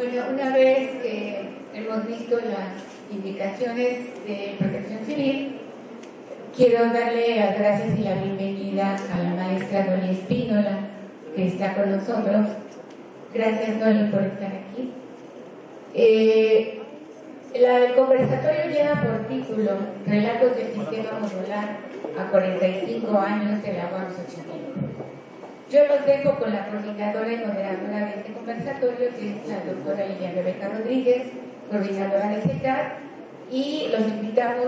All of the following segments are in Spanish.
Bueno, una vez que hemos visto las indicaciones de Protección Civil, quiero darle las gracias y la bienvenida a la maestra Dolly Espínola, que está con nosotros. Gracias, Dolly, por estar aquí. El conversatorio lleva por título Relatos del Sistema Modular a 45 años de la UAM Xochimilco. Yo los dejo con la coordinadora y moderadora de este conversatorio, que es la doctora Liliana Rebeca Rodríguez, coordinadora de CECAR, y los invitamos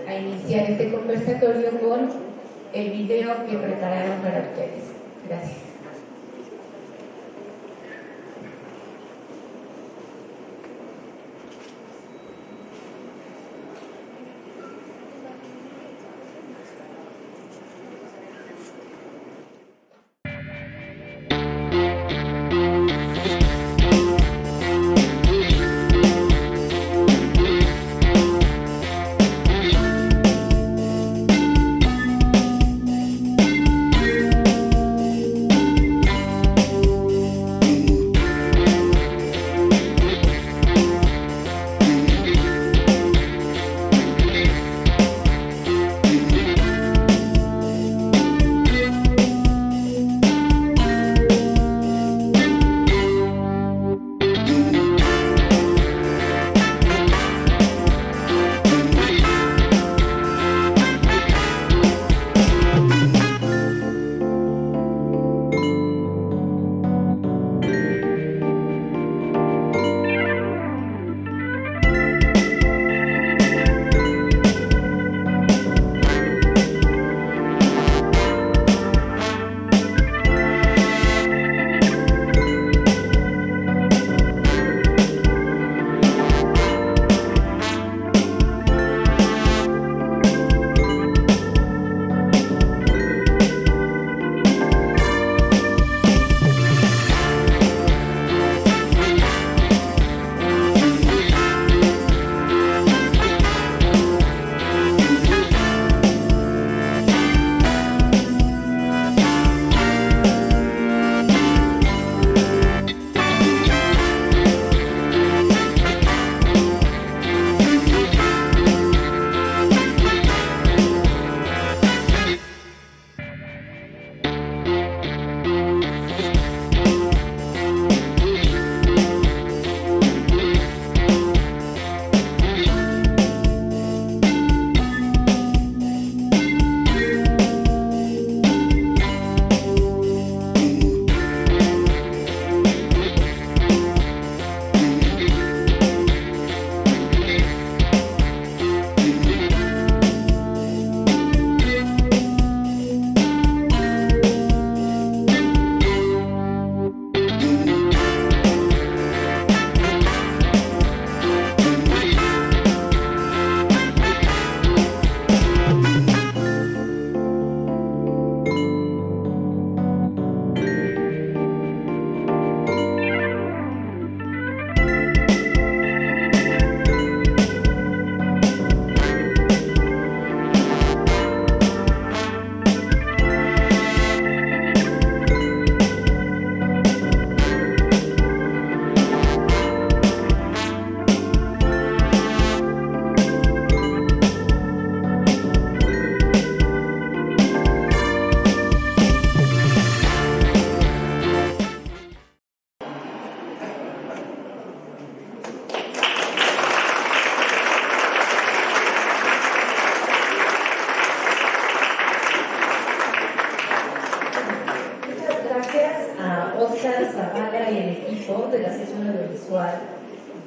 a iniciar este conversatorio con el video que prepararon para ustedes. Gracias.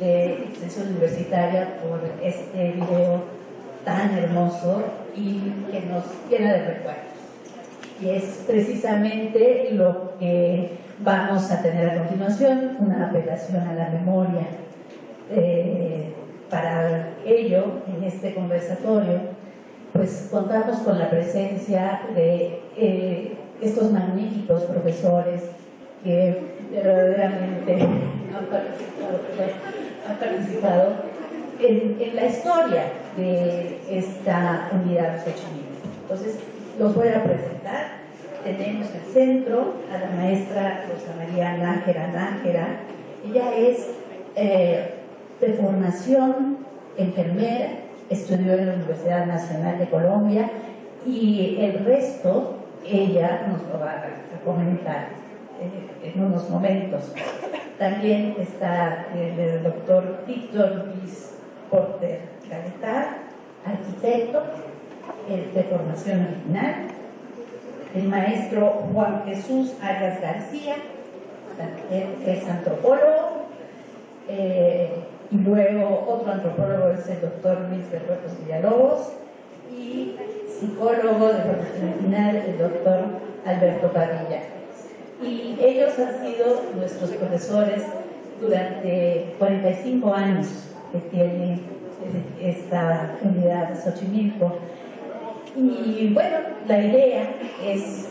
De Extensión Universitaria por este video tan hermoso y que nos llena de recuerdos. Y es precisamente lo que vamos a tener a continuación, una apelación a la memoria. Para ello, en este conversatorio, pues contamos con la presencia de estos magníficos profesores que verdaderamente han participado en la historia de esta unidad Xochimilco. Entonces, los voy a presentar. Tenemos al centro a la maestra Rosa María Nájera. Ella es de formación enfermera, estudió en la Universidad Nacional de Colombia y el resto ella nos lo va a comentar en unos momentos. También está el doctor Víctor Luis Porter Galetar, arquitecto de formación original, el maestro Juan Jesús Arias García, que es antropólogo, y luego otro antropólogo es el doctor Luis Berruecos Villalobos, y psicólogo de formación original, el doctor Alberto Padilla. Y ellos han sido nuestros profesores durante 45 años que tiene esta unidad de Xochimilco. Y bueno, la idea es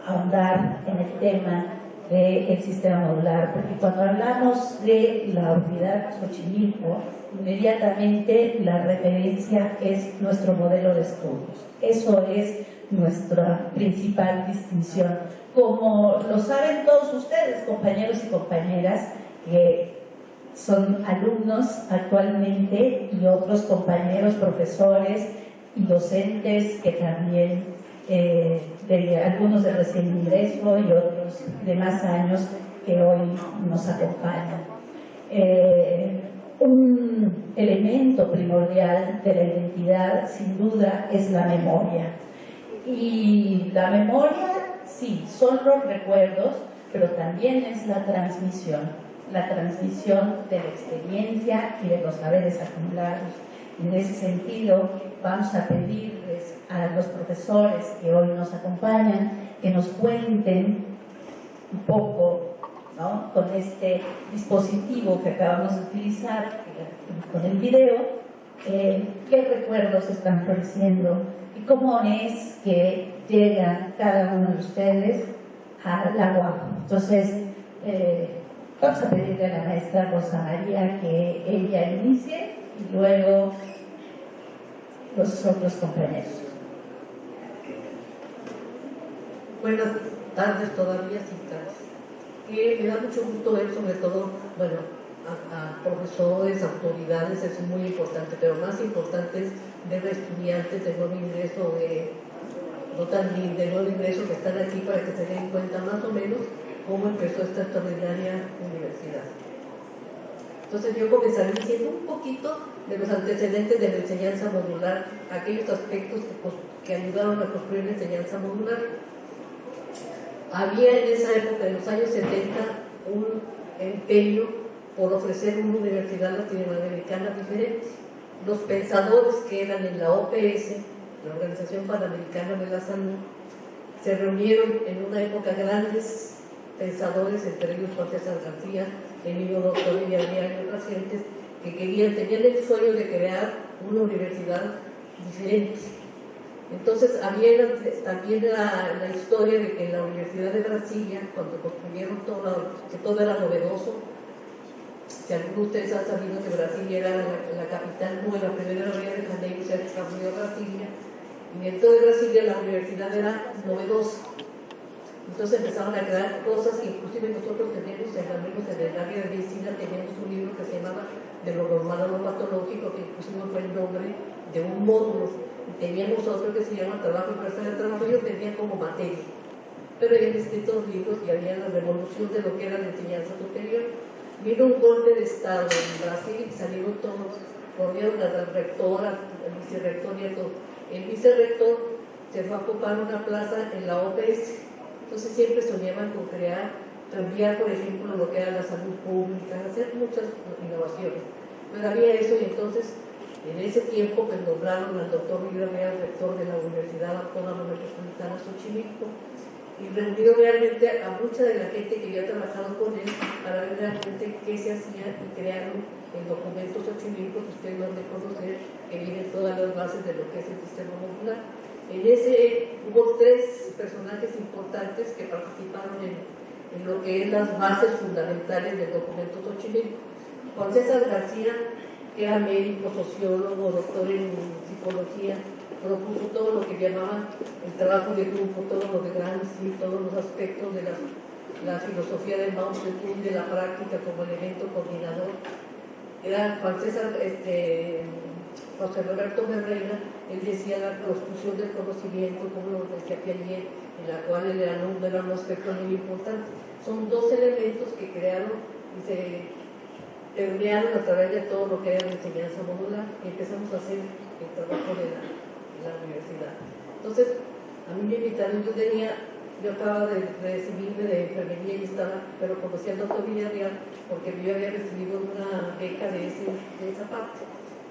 ahondar en el tema del sistema modular, porque cuando hablamos de la unidad Xochimilco, inmediatamente la referencia es nuestro modelo de estudios. Eso es nuestra principal distinción. Como lo saben todos ustedes, compañeros y compañeras, que son alumnos actualmente y otros compañeros, profesores y docentes que también, algunos de recién ingreso y otros de más años que hoy nos acompañan. Un elemento primordial de la identidad, sin duda, es la memoria. Y la memoria, sí, son los recuerdos, pero también es la transmisión de la experiencia y de los saberes acumulados. En ese sentido, vamos a pedirles a los profesores que hoy nos acompañan que nos cuenten un poco, ¿no?, con este dispositivo que acabamos de utilizar, con el video, qué recuerdos están floreciendo y cómo es que llega cada uno de ustedes al agua. Entonces, vamos a pedirle a la maestra Rosa María que ella inicie y luego los otros compañeros. Buenas tardes todavía, sin tardes. Me da mucho gusto ver, sobre todo, bueno, a profesores, autoridades, es muy importante, pero más importante es ver a estudiantes de nuevo ingreso, no tan de nuevo ingreso, que están aquí para que se den cuenta más o menos cómo empezó esta extraordinaria universidad. Entonces yo comenzaré diciendo un poquito de los antecedentes de la enseñanza modular, aquellos aspectos que ayudaron a construir la enseñanza modular. Había en esa época, en los años 70, un empeño por ofrecer una universidad latinoamericana diferente. Los pensadores que eran en la OPS, la Organización Panamericana de la Salud, se reunieron en una época grandes pensadores, entre ellos Juan César García, Emilio Doctor Villarreal y otras gentes que tenían el sueño de crear una universidad diferente. Entonces había también la historia de que en la Universidad de Brasilia, cuando construyeron que todo era novedoso, si algunos de ustedes han sabido que Brasilia era la capital nueva, primero era Río de Janeiro, se cambió a Brasilia, y dentro de Brasilia la universidad era novedosa. Entonces empezaron a crear cosas que inclusive nosotros teníamos en el área de medicina, teníamos un libro que se llamaba De lo normal a lo patológico, que inclusive fue el nombre de un módulo. Y teníamos otro que se llama Trabajo y Fuerza del Trabajo, y yo tenía como materia. Pero habían escrito libros y había la revolución de lo que era la enseñanza superior. Vino un golpe de Estado en Brasil y salieron todos, corrieron a la rectora, al vicerrector y a todo. El vicerrector se fue a ocupar una plaza en la OPS. Entonces siempre soñaban con cambiar, por ejemplo, lo que era la salud pública, hacer muchas innovaciones. Pero había eso, y entonces en ese tiempo pues nombraron al doctor Miguel Real, rector de la Universidad Autónoma Metropolitana Xochimilco, y reunió realmente a mucha de la gente que había trabajado con él para ver realmente qué se hacía, y crearon el documento Xochimilco, que ustedes lo han de conocer, que vienen todas las bases de lo que es el sistema modular. En ese hubo 3 personajes importantes que participaron en lo que es las bases fundamentales del documento Xochimilco. Juan César García, que era médico, sociólogo, doctor en psicología, propuso todo lo que llamaban el trabajo de grupo, todo lo de Gramsci, todos los aspectos de las la filosofía del Mao Zedong de la práctica como elemento coordinador. Era José Roberto Ferreira, él decía la construcción del conocimiento, como lo decía Piaget, en la cual el alumno era un aspecto muy importante. Son dos elementos que crearon y se permearon a través de todo lo que era la enseñanza modular y empezamos a hacer el trabajo de la universidad. Entonces, a mí me invitaron, yo acababa de recibirme de enfermería y estaba, pero conocía al doctor Villarreal porque yo había recibido una beca de esa parte.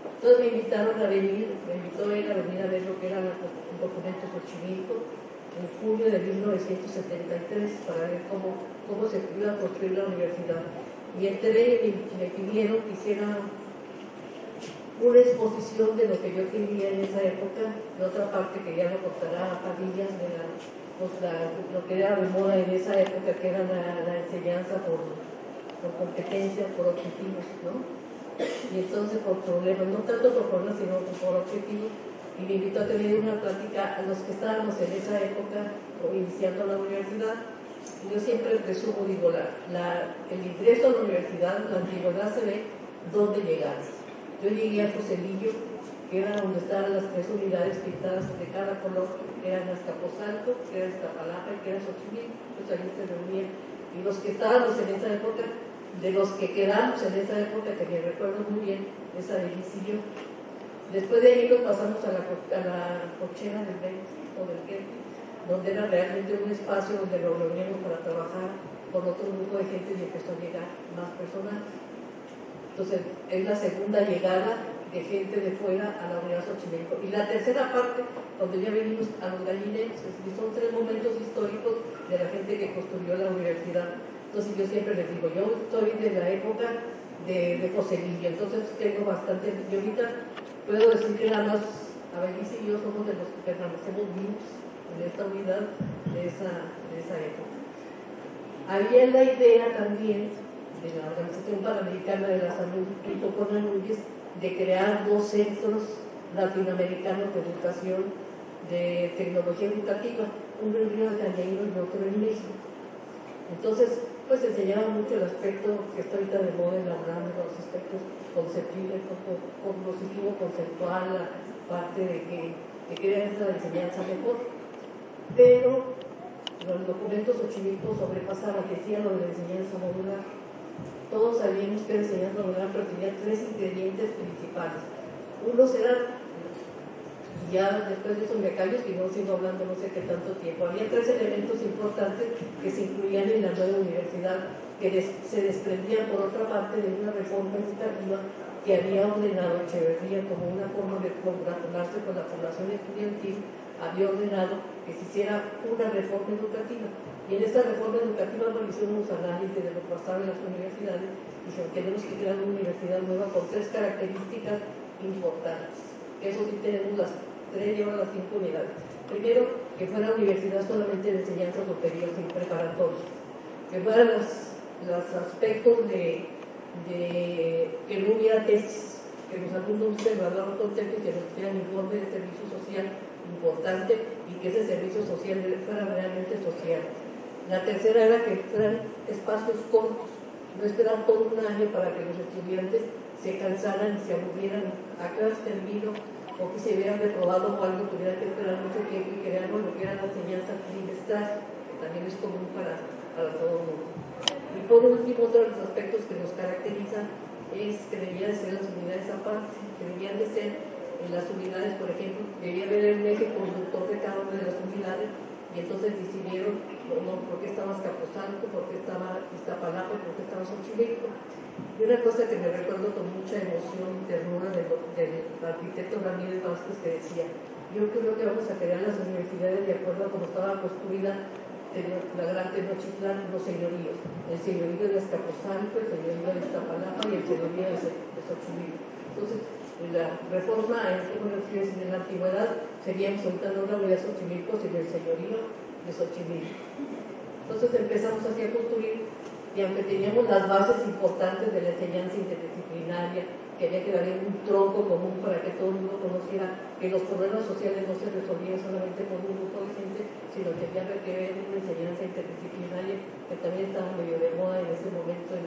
Entonces me invitaron a venir, me invitó él a venir a ver lo que era el documento Xochimilco en junio de 1973 para ver cómo se iba a construir la universidad. Y entré y me pidieron que hiciera una exposición de lo que yo quería en esa época, de otra parte que ya lo contará Padillas, lo que era de moda en esa época, que era la enseñanza por competencia, por objetivos, ¿no? Y entonces por problemas, no tanto por problemas, sino por objetivos, y me invitó a tener una plática a los que estábamos en esa época, o iniciando la universidad. Y yo siempre resumo, digo, el ingreso a la universidad, la antigüedad se ve dónde llegar. Yo llegué a Joselillo, que era donde estaban las 3 unidades pintadas de cada color, que eran Azcapotzalco, que era Iztapalapa y que era Xochimilco, pues ahí se reunían. Y los que estábamos en esa época, de los que quedamos en esa época, que me recuerdo muy bien, esa Belicillo. Después de ahí nos pasamos a la cochera del 20 o del Getty, donde era realmente un espacio donde nos reuníamos para trabajar con otro grupo de gente y empezó a llegar más personas. Entonces, es la segunda llegada de gente de fuera a la unidad Xochimilco. Y la tercera parte, donde ya venimos a los gallineros, y son 3 momentos históricos de la gente que construyó la universidad. Entonces, yo siempre les digo, yo estoy de la época de Joselillo, entonces tengo bastante. Yo ahorita puedo decir que nada más Abelice y yo somos de los que permanecemos vivos en esta unidad de esa época. Había la idea también de la Organización Panamericana de la Salud, junto con la Núñez, de crear 2 centros latinoamericanos de educación, de tecnología educativa, uno en Río de Janeiro y otro en México. Entonces, pues enseñaba mucho el aspecto que está ahorita de moda en la UNAM, los aspectos conceptuales, cognitivo, conceptual, la parte de que era esa enseñanza mejor. Pero los documentos Xochimilco sobrepasaban, decían lo de la enseñanza modular. Todos sabíamos que la enseñanza modular, pero tenía 3 ingredientes principales. Unos eran, y ya después de eso me callo, que no sigo hablando no sé qué tanto tiempo, había 3 elementos importantes que se incluían en la nueva universidad, que se desprendían por otra parte de una reforma educativa que había ordenado Echeverría como una forma de congratularse con la población estudiantil, había ordenado que se hiciera una reforma educativa. Y en esta reforma educativa nos hicieron unos análisis de lo que pasaba en las universidades y dijeron, tenemos que crear una universidad nueva con 3 características importantes. Eso sí tenemos las 3 y ahora las 5 unidades. Primero, que fuera universidad solamente de enseñanza superior, sin preparatoria. Que fueran los aspectos de que no hubiera tesis, que los alumnos se graduaran contentos y que nos dieran informe de servicio social importante y que ese servicio social fuera realmente social. La tercera era que fueran espacios cortos, no esperar todo un año para que los estudiantes se cansaran y se aburrieran. ¿A qué horas termino? O que se hubieran reprobado o algo, tuvieran que esperar mucho tiempo y crear lo que era la enseñanza trimestral, que también es común para todo el mundo. Y por último, otro de los aspectos que nos caracterizan es que debían de ser las unidades aparte, que debían de ser en las unidades, por ejemplo, debía haber un eje conductor de cada una de las unidades, y entonces decidieron por qué estaba Azcapotzalco, por qué estaba Iztapalapa y por qué estaba Xochimilco. Y una cosa que me recuerdo con mucha emoción y ternura del arquitecto Ramírez Vázquez, que decía, yo creo que vamos a crear las universidades de acuerdo a cómo estaba construida la Gran Tenochtitlán, los señoríos, el señorío de Azcapotzalco, el señorío de Iztapalapa y el señorío de Xochimilco. Entonces, la reforma en la antigüedad seríamos ahorita no la unidad de Xochimilco, sino el señorío de Xochimilco. Entonces empezamos así a construir, y aunque teníamos las bases importantes de la enseñanza interdisciplinaria, que había que darle un tronco común para que todo el mundo conociera que los problemas sociales no se resolvían solamente por un grupo de gente, sino que había que ver una enseñanza interdisciplinaria que porque también estaba medio de moda en ese momento en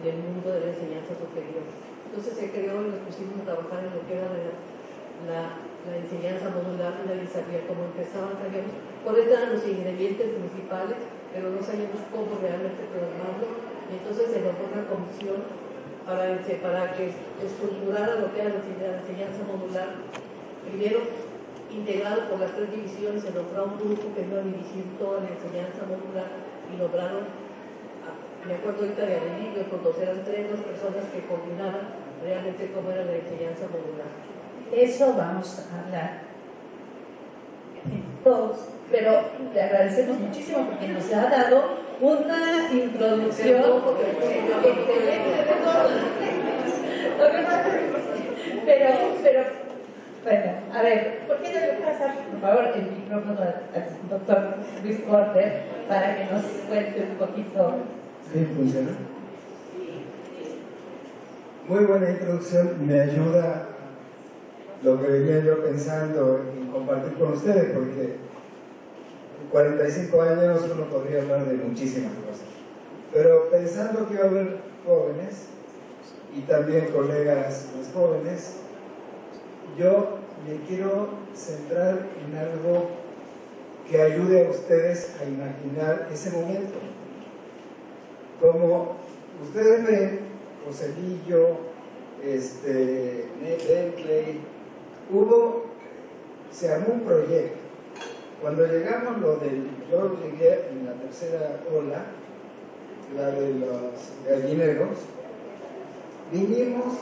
el mundo de la enseñanza superior. Entonces se creó y nos pusimos a trabajar en lo que era la enseñanza modular, nadie sabía cómo empezaba, sabíamos cuáles eran los ingredientes principales, pero no sabíamos cómo realmente plasmarlo. Y entonces se nombró una comisión para que estructurara lo que era la enseñanza modular. Primero, integrado por las 3 divisiones, se nombró un grupo que iba a dirigir toda la enseñanza modular y lograron, me acuerdo ahorita de Adelillo, cuando eran 3 las personas que coordinaban realmente cómo era la enseñanza modular. Eso vamos a hablar todos, pero le agradecemos muchísimo porque nos ha dado una introducción excelente de todo. Pero, bueno, a ver, ¿por qué no le pasa, por favor, el micrófono al doctor Luis Porter para que nos cuente un poquito? Sí, funciona. Muy buena introducción, me ayuda lo que venía yo pensando y compartir con ustedes, porque en 45 años uno podría hablar de muchísimas cosas, pero pensando que va a haber jóvenes y también colegas más jóvenes, yo me quiero centrar en algo que ayude a ustedes a imaginar ese momento. Como ustedes ven, Joselillo, Ned Bentley, se armó un proyecto. Cuando llegamos yo llegué en la tercera ola, la de los gallineros, vinimos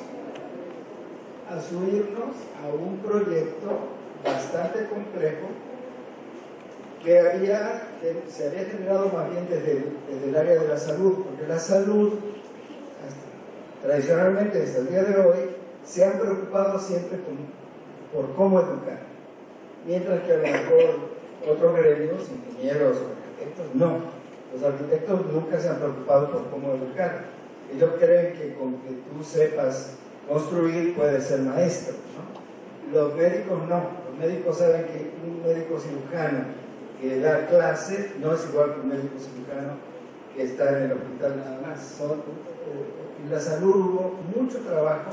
a subirnos a un proyecto bastante complejo que se había generado más bien desde el área de la salud, porque la salud, tradicionalmente desde el día de hoy, se han preocupado siempre por cómo educar, mientras que a lo mejor otros gremios, ingenieros o arquitectos, no. Los arquitectos nunca se han preocupado por cómo educar. Ellos creen que con que tú sepas construir puedes ser maestro, ¿no? Los médicos no. Los médicos saben que un médico cirujano que da clase no es igual que un médico cirujano que está en el hospital nada más. En la salud hubo mucho trabajo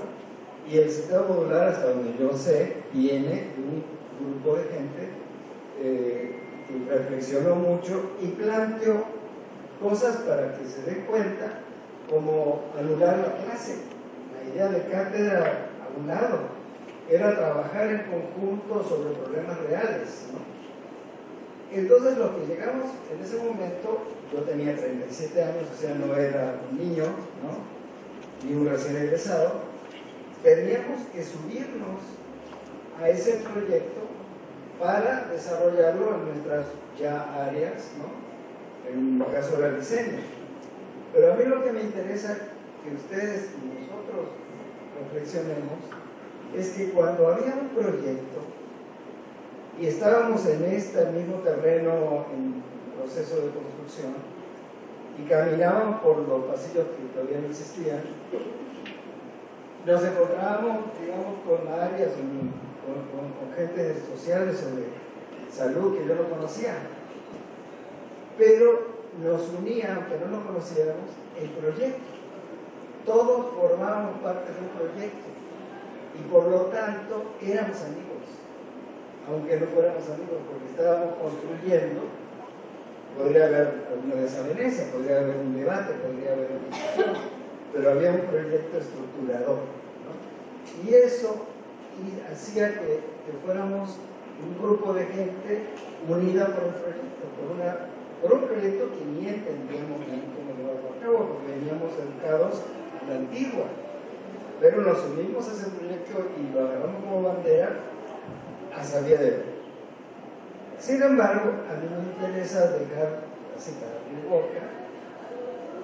y el sistema modular, hasta donde yo sé, viene de un grupo de gente que reflexionó mucho y planteó cosas para que se den cuenta, como anular la clase. La idea de cátedra a un lado era trabajar en conjunto sobre problemas reales, ¿no? Entonces, lo que llegamos en ese momento, yo tenía 37 años, o sea, no era un niño, ¿no? Ni un recién egresado, teníamos que subirnos a ese proyecto para desarrollarlo en nuestras ya áreas, ¿no? En el caso del diseño. Pero a mí lo que me interesa que ustedes y nosotros reflexionemos es que cuando había un proyecto y estábamos en este mismo terreno en proceso de construcción y caminábamos por los pasillos que todavía no existían, nos encontrábamos, digamos, con áreas, con gente sociales sobre salud que yo no conocía, pero nos unía, aunque no nos conociéramos, el proyecto. Todos formábamos parte de un proyecto y por lo tanto éramos amigos, aunque no fuéramos amigos, porque estábamos construyendo. Podría haber alguna desavenencia, podría haber un debate, podría haber una discusión, pero había un proyecto estructurador, ¿no? Y eso hacía que fuéramos un grupo de gente unida por un proyecto, por un proyecto que ni entendíamos bien cómo llevarlo a cabo, porque veníamos educados a la antigua, pero nos unimos a ese proyecto y lo agarramos como bandera hasta el día de hoy. Sin embargo, a mí me interesa dejar así para mi boca.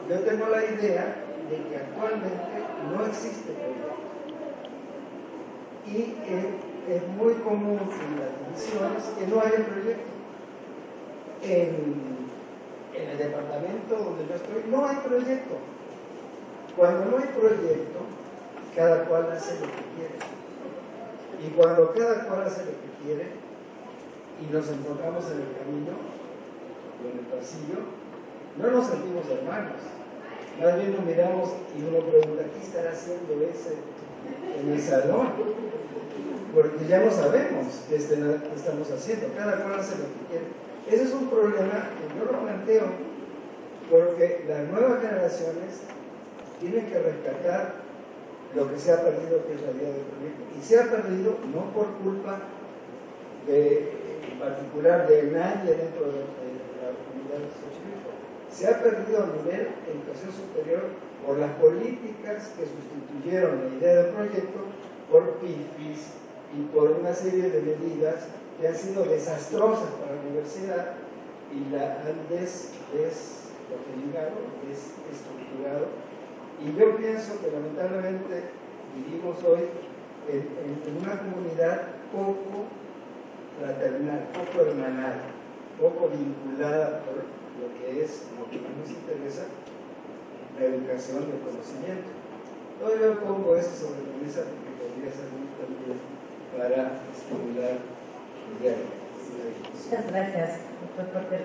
Yo tengo la idea de que actualmente no existe proyecto. Y es muy común en las divisiones que no haya proyecto. En el departamento donde yo estoy no hay proyecto. Cuando no hay proyecto, cada cual hace lo que quiere. Y cuando cada cual hace lo que quiere y nos encontramos en el camino o en el pasillo, no nos sentimos hermanos. Más bien nos miramos y uno pregunta, ¿qué estará haciendo ese en el salón? Porque ya no sabemos qué estamos haciendo, cada cual hace lo que quiere. Ese es un problema que yo lo planteo, porque las nuevas generaciones tienen que rescatar lo que se ha perdido, que es la idea del proyecto. Y se ha perdido no por culpa en particular de nadie dentro de la comunidad de Xochimilco. Se ha perdido a nivel de educación superior por las políticas que sustituyeron la idea del proyecto por PIFIs y por una serie de medidas que han sido desastrosas para la universidad y la han desestructurado. Y yo pienso que lamentablemente vivimos hoy en una comunidad poco fraternal, poco hermanal, poco vinculada por lo que es lo que más nos interesa, la educación y el conocimiento. Yo pongo eso sobre la mesa porque podría ser muy también para estimular el diálogo. Muchas gracias, doctor Porter.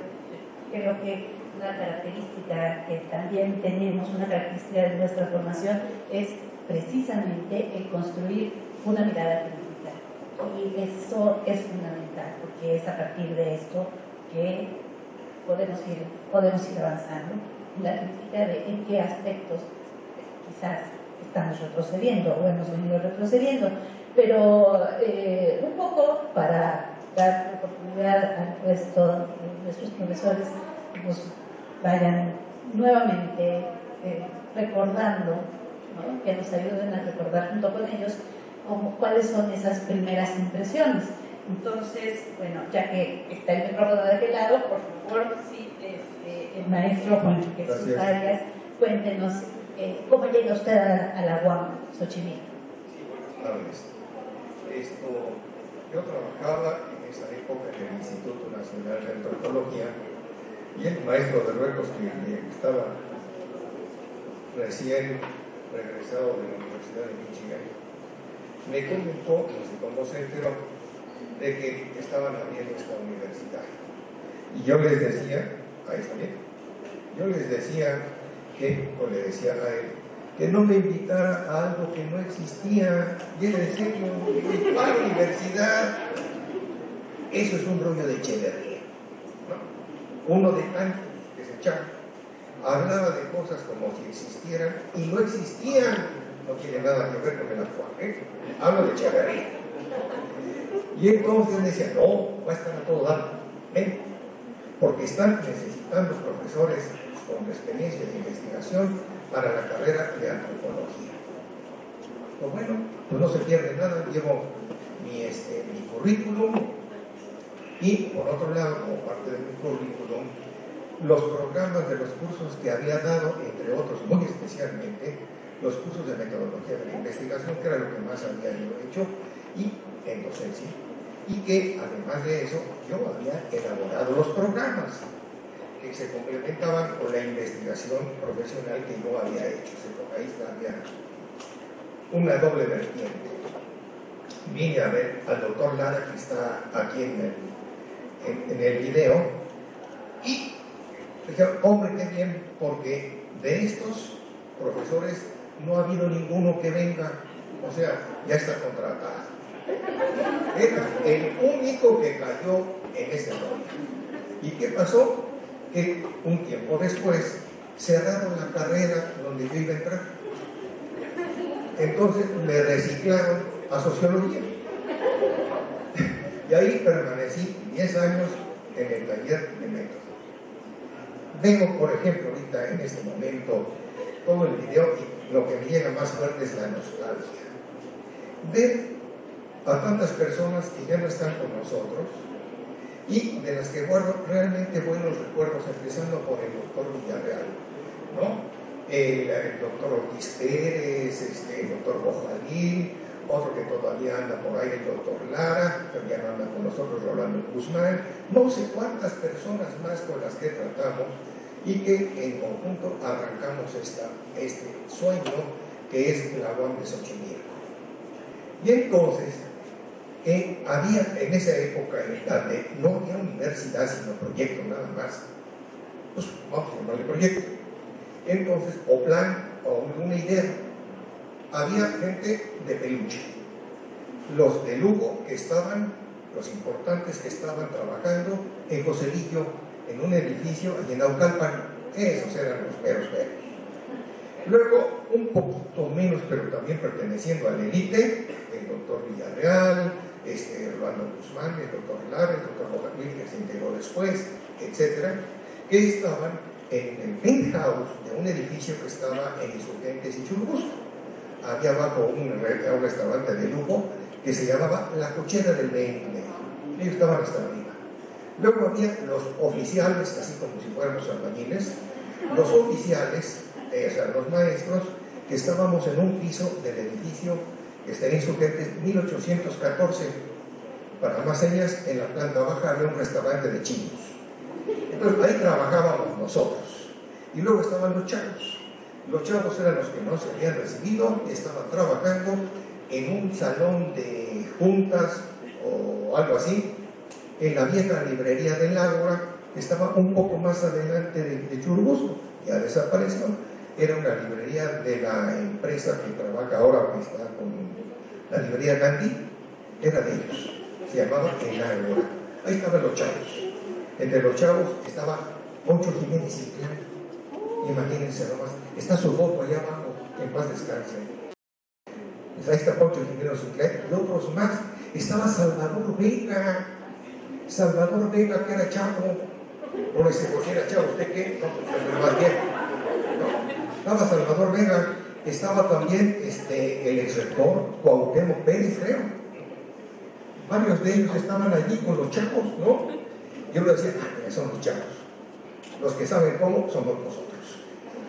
Creo que una característica que también tenemos, una característica de nuestra formación es precisamente el construir una mirada crítica. Y eso es fundamental, porque es a partir de esto que podemos ir avanzando en la crítica de en qué aspectos quizás estamos retrocediendo o hemos venido retrocediendo. Pero un poco para dar la oportunidad al resto de nuestros profesores nos vayan nuevamente recordando, ¿no? Que nos ayuden a recordar junto con ellos cuáles son esas primeras impresiones. Entonces, bueno, ya que está el micrófono de aquel lado, por favor, sí, el maestro Juan Jesús Arias, cuéntenos cómo llega usted a la UAM Xochimilco. Sí, buenas tardes. Yo trabajaba en esa época en el Instituto Nacional de Antropología y el maestro de Ruecos, que estaba recién regresado de la Universidad de Michigan, me comentó, no sé cómo se enteró, de que estaban abriendo esta universidad. Y yo les decía, ahí está bien, yo les decía o le decía a él, que no me invitara a algo que no existía. Y él decía que la universidad, eso es un rollo de Echeverría, ¿no? Uno de tantos que se echaba. Hablaba de cosas como si existieran y no existían. No tiene nada que ver con el actual, hablo de Echeverría. Y entonces él decía, no, va a estar a todo dar, ven, porque están necesitando profesores con experiencia de investigación para la carrera de antropología. Pues bueno, pues no se pierde nada, llevo mi currículum y por otro lado, como parte de mi currículum, los programas de los cursos que había dado, entre otros, muy especialmente, los cursos de metodología de la investigación, que era lo que más había yo hecho, y en docencia, y que además de eso, yo había elaborado los programas que se complementaban con la investigación profesional que yo había hecho. Ahí había una doble vertiente. Vine a ver al doctor Lara, que está aquí en el video, y dije, hombre, qué bien, porque de estos profesores no ha habido ninguno que venga, o sea, ya está contratado. Era el único que cayó en ese rollo. ¿Y qué pasó? Que un tiempo después cerraron la carrera donde yo iba a entrar. Entonces me reciclaron a sociología. Y ahí permanecí 10 años en el taller de método. Vengo, por ejemplo, ahorita en este momento, todo el video, y lo que me llega más fuerte es la nostalgia. Ver a tantas personas que ya no están con nosotros, y de las que guardo realmente buenos recuerdos, empezando por el doctor Villarreal, ¿no? El doctor Ortiz Pérez, el doctor Bojalín, otro que todavía anda por ahí, el doctor Lara, que ya no anda con nosotros, Rolando Guzmán, no sé cuántas personas más con las que tratamos y que en conjunto arrancamos este sueño que es la UAM de Xochimilco. Y entonces, había en esa época, donde no había universidad sino proyecto nada más, pues vamos a llamarle proyecto. Entonces, o plan, o una idea. Había gente de peluche. Los de lujo que estaban, los importantes que estaban trabajando en Joselillo, en un edificio allí en Naucalpan, esos eran los meros meros. Luego, un poquito menos, pero también perteneciendo a la élite, el doctor Villarreal, Rolando Guzmán, el doctor Lara, el doctor Bojamil, que se integró después, etcétera, que estaban en el penthouse de un edificio que estaba en Insurgentes y Churubusco. Había abajo un restaurante de lujo que se llamaba La Cochera del BNP. Ellos estaban hasta arriba. Luego había los oficiales, así como si fuéramos albañiles, los oficiales, o sea, los maestros, que estábamos en un piso del edificio que está en Insurgentes 1814. Para más señas, en la planta baja había un restaurante de chinos. Entonces ahí trabajábamos nosotros. Y luego estaban los chavos. Los chavos eran los que no se habían recibido y estaban trabajando en un salón de juntas o algo así, en la vieja librería del Ágora, que estaba un poco más adelante de Churubusco. Ya desapareció. Era una librería de la empresa que trabaja ahora, que está con la librería Gandhi, era de ellos. Se llamaba El Ágora. Ahí estaban los chavos. Entre los chavos estaba Poncho Jiménez Inclán. Imagínense nomás, está su foto allá abajo, en paz descanse. Pues ahí está Poncho Jiménez Inclán y otros más. Estaba Salvador Vega. Salvador Vega, que era chavo. No le sé por qué era chavo, ¿usted qué? No, pues es más bien. No. Estaba Salvador Vega, estaba también el exrector Cuauhtémoc Pérez, creo. Varios de ellos estaban allí con los chavos, ¿no? Yo le decía, son los chavos. Los que saben cómo somos nosotros.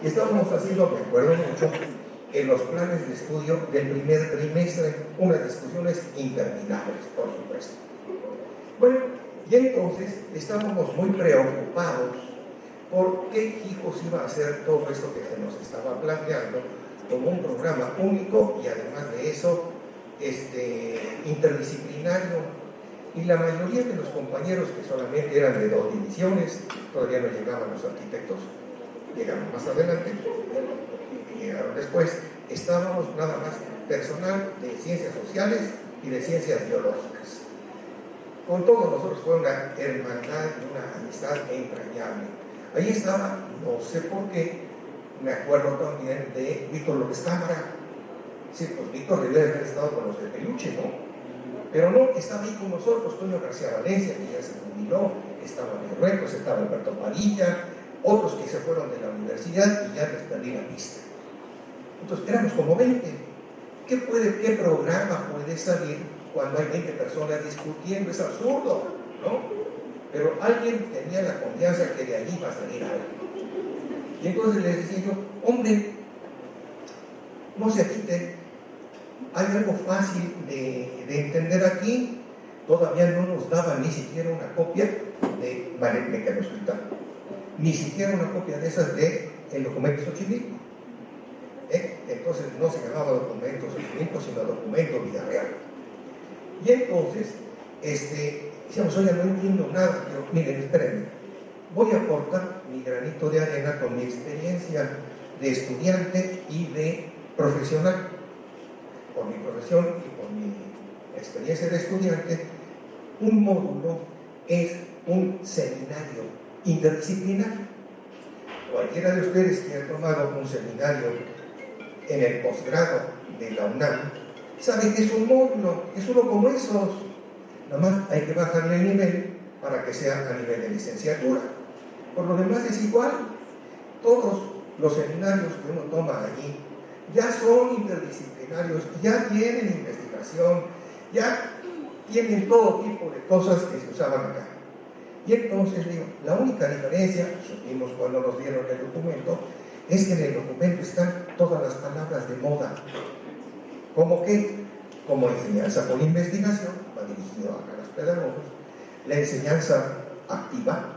Y estábamos haciendo, me acuerdo mucho, en los planes de estudio del primer trimestre, unas discusiones interminables, por supuesto. Bueno, y entonces estábamos muy preocupados por qué hijos iba a hacer todo esto que se nos estaba planteando como un programa único y además de eso, interdisciplinario. Y la mayoría de los compañeros, que solamente eran de 2 divisiones, todavía no llegaban los arquitectos, llegaron más adelante, y llegaron después, estábamos nada más personal de ciencias sociales y de ciencias biológicas. Con todos nosotros fue una hermandad y una amistad entrañable. Ahí estaba, no sé por qué, me acuerdo también de Víctor López Cámara. Sí, pues Víctor debe haber estado con los de peluche, ¿no? Pero no, estaba ahí con nosotros, Toño García Valencia, que ya se jubiló, estaba Berruecos, estaba Alberto Padilla, otros que se fueron de la universidad y ya les perdí la pista. Entonces éramos como 20. ¿Qué programa puede salir cuando hay 20 personas discutiendo? Es absurdo, ¿no? Pero alguien tenía la confianza que de allí va a salir algo. Y entonces les decía yo, hombre, no se agiten. Hay algo fácil de entender aquí. Todavía no nos daban ni siquiera una copia de mecanoscrita, ni siquiera una copia de esas de el documento Xochimilco. Entonces no se llamaba documento Xochimilco, sino documento Villarreal. Y entonces, decíamos, oye, no entiendo nada, pero miren, espérenme, voy a aportar mi granito de arena con mi experiencia de estudiante y de profesional. Por mi profesión y por mi experiencia de estudiante, un módulo es un seminario interdisciplinario. Cualquiera de ustedes que ha tomado un seminario en el posgrado de la UNAM sabe que es un módulo, es uno como esos. Nada más hay que bajarle el nivel para que sea a nivel de licenciatura. Por lo demás es igual. Todos los seminarios que uno toma allí ya son interdisciplinarios, ya tienen investigación, ya tienen todo tipo de cosas que se usaban acá. Y entonces digo, la única diferencia, supimos cuando nos dieron el documento, es que en el documento están todas las palabras de moda. ¿Cómo qué? Como enseñanza por investigación, va dirigido a los pedagogos, la enseñanza activa,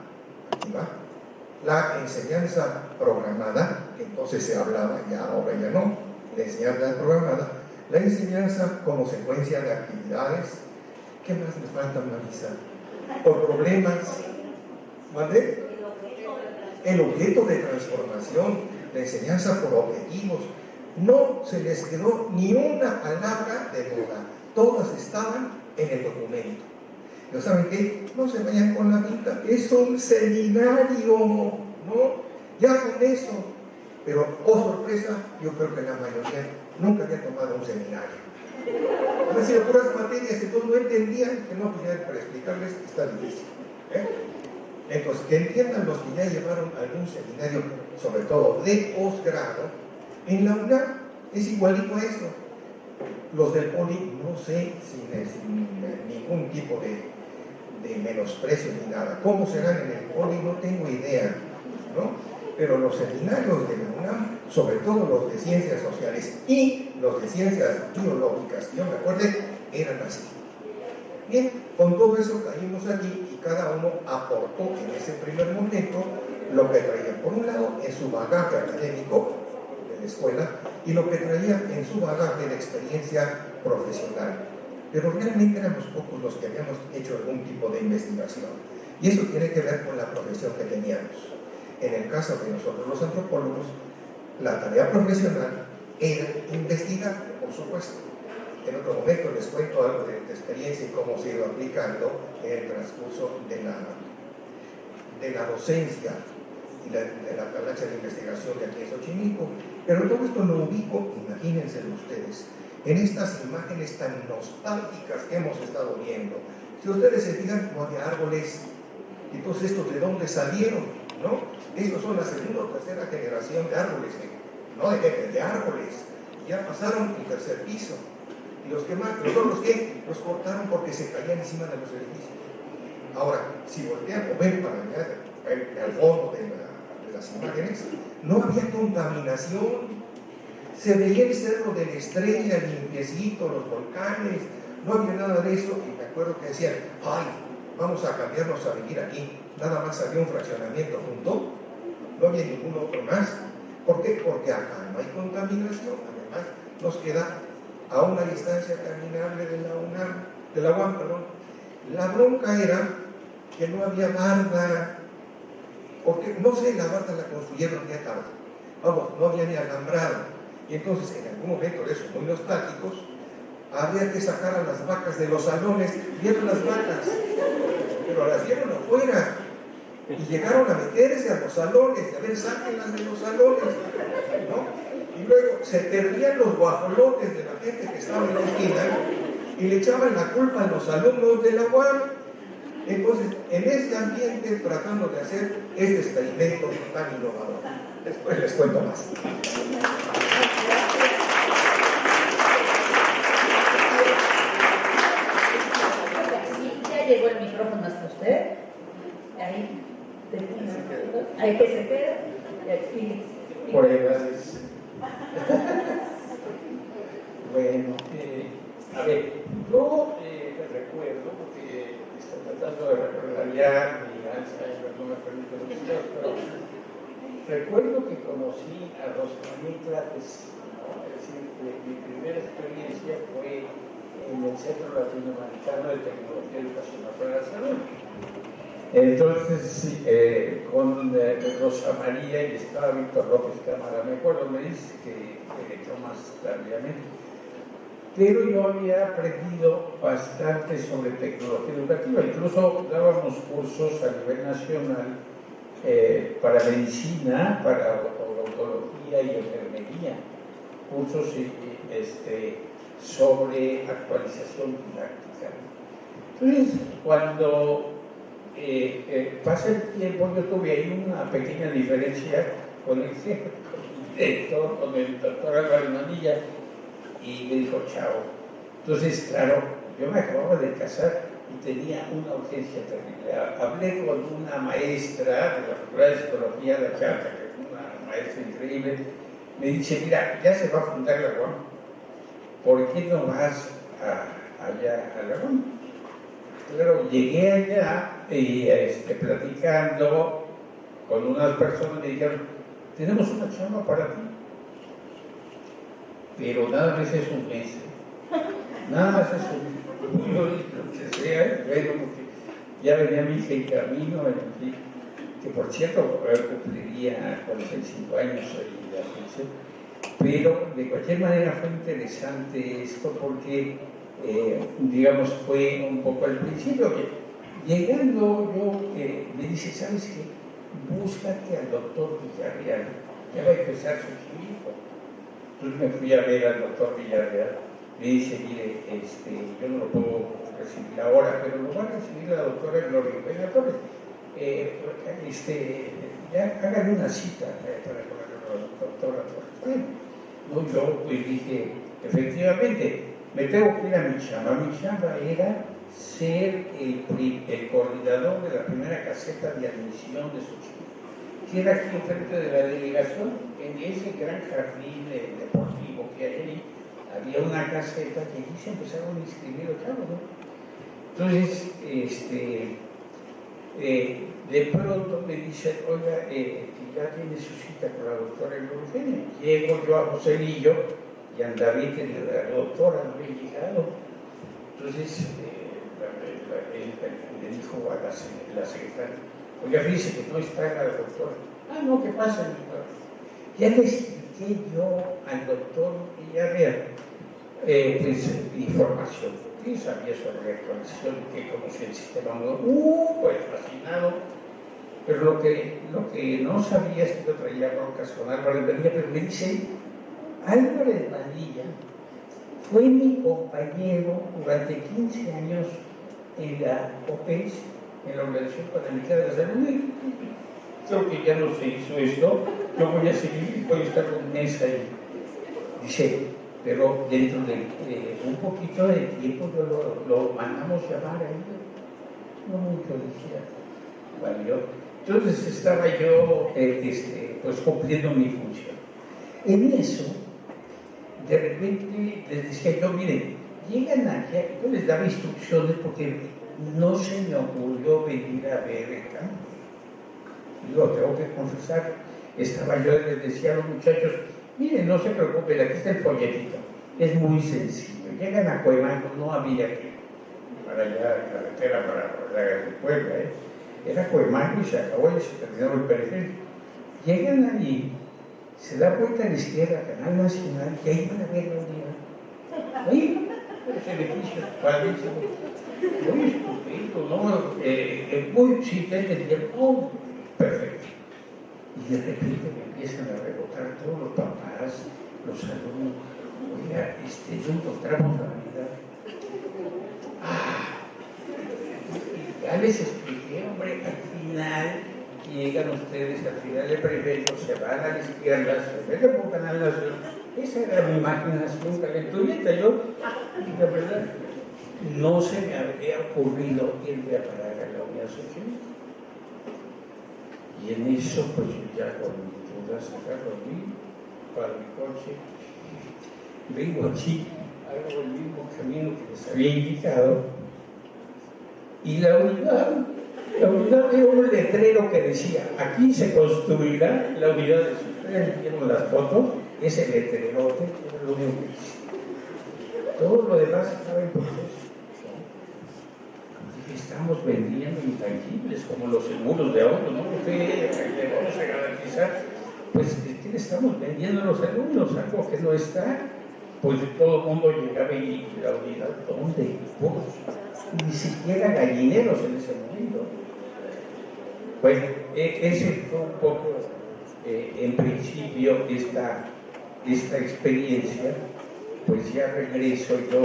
la enseñanza programada, que entonces se hablaba, ya ahora ya no, la enseñanza programada, la enseñanza como secuencia de actividades. ¿Qué más me falta, Marisa? Por problemas, ¿vale? el objeto de transformación, la enseñanza por objetivos. No se les quedó ni una palabra de moda, todas estaban en el documento. ¿No saben qué? No se vayan con la pinta, es un seminario, ¿no? Ya con eso. Pero, oh sorpresa, yo creo que la mayoría nunca había tomado un seminario. Han sido puras materias, entonces no entendían que no, pues ya para explicarles está difícil. Entonces, que entiendan los que ya llevaron algún seminario, sobre todo de posgrado, en la UNAM es igualito a eso. Los del Poli, no sé, sin ningún tipo de menosprecio ni nada. ¿Cómo serán en el Poli? No tengo idea, ¿no? Pero los seminarios de la UNAM, sobre todo los de ciencias sociales y los de ciencias biológicas, yo me acuerdo, eran así. Bien, con todo eso caímos allí y cada uno aportó en ese primer momento lo que traía, por un lado, en su bagaje académico de la escuela y lo que traía en su bagaje de experiencia profesional. Pero realmente éramos pocos los que habíamos hecho algún tipo de investigación. Y eso tiene que ver con la profesión que teníamos. En el caso de nosotros los antropólogos, la tarea profesional era investigar, por supuesto. En otro momento les cuento algo de experiencia y cómo se ha ido aplicando en el transcurso de la docencia y de la talacha de investigación de aquí en Xochimilco. Pero todo esto lo ubico, imagínense ustedes, en estas imágenes tan nostálgicas que hemos estado viendo. Si ustedes se fijan, no había árboles. Entonces, ¿estos de dónde salieron? ¿No? Estos son la segunda o tercera generación de árboles, no de árboles. Ya pasaron el tercer piso. Y los que más, los otros que los cortaron porque se caían encima de los edificios. Ahora, si voltean o ven para allá, al fondo de las imágenes, no había contaminación. Se veía el cerro de la Estrella, limpiecito, los volcanes, no había nada de eso. Y me acuerdo que decían, ay, vamos a cambiarnos a vivir aquí. Nada más había un fraccionamiento junto, no había ningún otro más. ¿Por qué? Porque acá no hay contaminación. Además, nos queda a una distancia caminable de la UAM, perdón. La bronca era que no había barda, porque, no sé, la barda la construyeron ya tarde. Vamos, no había ni alambrado. Y entonces, en algún momento de esos muy nostálgicos, había que sacar a las vacas de los salones. Vieron las vacas, pero las vieron afuera. Y llegaron a meterse a los salones, y a ver, sáquenlas de los salones, ¿no? Y luego se perdían los guajolotes de la gente que estaba en la esquina y le echaban la culpa a los alumnos de la UAM. Entonces, en ese ambiente, tratando de hacer este experimento tan innovador. Después les cuento más. Sí, ya llegó el micrófono hasta usted. Ahí que se quede. Y aquí. Por ahí, gracias. Bueno, a ver, yo recuerdo, porque estoy tratando de recordar ya, mi Alzheimer no me permite los videos, pero recuerdo que conocí a Rosa María Clates, ¿no? Es decir, mi primera experiencia fue en el Centro Latinoamericano de Tecnología Educacional para la Salud. Entonces, con Rosa María y estaba Víctor López Cámara, me acuerdo, me dice que entró más tardíamente. Pero yo había aprendido bastante sobre tecnología educativa, incluso dábamos cursos a nivel nacional para medicina, para odontología y enfermería, cursos sobre actualización didáctica. Entonces, cuando pasa el tiempo, yo tuve ahí una pequeña diferencia con el director, con el doctor Álvaro Manilla, y me dijo, chao. Entonces, claro, yo me acababa de casar y tenía una urgencia terrible. Hablé con una maestra de la Facultad de Psicología de Chanta, que es una maestra increíble. Me dice, mira, ya se va a fundar la UAM, ¿por qué no vas allá a la UAM? Claro, llegué allá y platicando con unas personas me dijeron, tenemos una chamba para ti, pero nada más es un mes, nada más es un mes. Yo dije, lo que sea, bueno, porque ya venía mi hija en camino, en fin. que por cierto cumpliría 45 años hoy de aflicción, pero de cualquier manera fue interesante esto porque, digamos, fue un poco al principio que llegando yo, me dice, ¿sabes qué? Búscate al doctor Villarreal, ya va a empezar su clínico. Entonces me fui a ver al doctor Villarreal, me dice, mire, yo no lo puedo recibir ahora, pero lo va a recibir la doctora Gloria Peña Torres. Ya háganle una cita para con la doctora Torres. No, yo pues dije, efectivamente, me tengo que ir a mi chamba. Mi chamba era ser el coordinador de la primera caseta de admisión de Xochimilco, que era aquí enfrente de la delegación, en ese gran jardín deportivo que hay ahí, había una caseta que allí se empezaron a inscribir los chavos, ¿no? Entonces, de pronto me dicen, oiga, ya tiene su cita con la doctora Eugenia. Llego yo a Joselillo y Andaví que la doctora no había llegado. Entonces, le dijo a la secretaria, oiga, fíjese que no está la doctora. Ah, no, ¿qué pasa? Ya le expliqué yo al doctor Villarreal, pues, información, que sabía sobre la actualización, que conocía el sistema moderno, pues fascinado, pero lo que no sabía es que yo traía broncas con Álvaro de Padilla, pero me dice, Álvaro de Padilla fue mi compañero durante 15 años en la OPES, en la Organización Panamericana de la Salud. Creo que ya no se hizo esto, yo voy a seguir, voy a estar un mes ahí. Dice, pero dentro de un poquito de tiempo lo mandamos llamar a él. No mucho, decía, valió. Entonces estaba yo pues cumpliendo mi función. En eso, de repente les decía yo, miren, llegan aquí, yo les daba instrucciones porque no se me ocurrió venir a ver el campus. Lo tengo que confesar, estaba yo, les decía a los muchachos, miren, no se preocupen, aquí está el folletito, es muy sencillo. Llegan a Cuemanco, no había que para allá, carretera para la Puebla, era Cuemanco y se acabó y se terminó el periférico. Llegan allí, se da vuelta a la izquierda, Canal Nacional, y ahí van a ver la unidad. Ahí, los edificios padrísimos, muy estupendo, ¿no? Muy simple, oh, perfecto. Y de repente me empiezan a rebotar todos los papás, los alumnos. Oiga, no encontramos la unidad. Ya les expliqué, hombre, al final llegan ustedes, al final del periférico, se van a la izquierda, se meten por Canal Nacional. Esa era mi imaginación calenturienta. Yo, la verdad, no se me había ocurrido irme a parar a la Unidad Xochimilco. Y en eso, pues ya con dudas, agarro para mi coche, vengo aquí, hago el mismo camino que les había indicado, y la unidad era un letrero que decía, aquí se construirá la unidad de sus. Ustedes vieron las fotos, ese letrerote era lo único que decía. Todo lo demás estaba en proceso. Estamos vendiendo intangibles como los seguros de ahorro, ¿no? Le vamos a garantizar, pues, ¿qué le estamos vendiendo a los alumnos? Algo que no está, pues todo el mundo llegaba y la unidad, ¿dónde? Ni siquiera gallineros en ese momento. Bueno, ese fue un poco, en principio, esta experiencia. Pues ya regreso yo,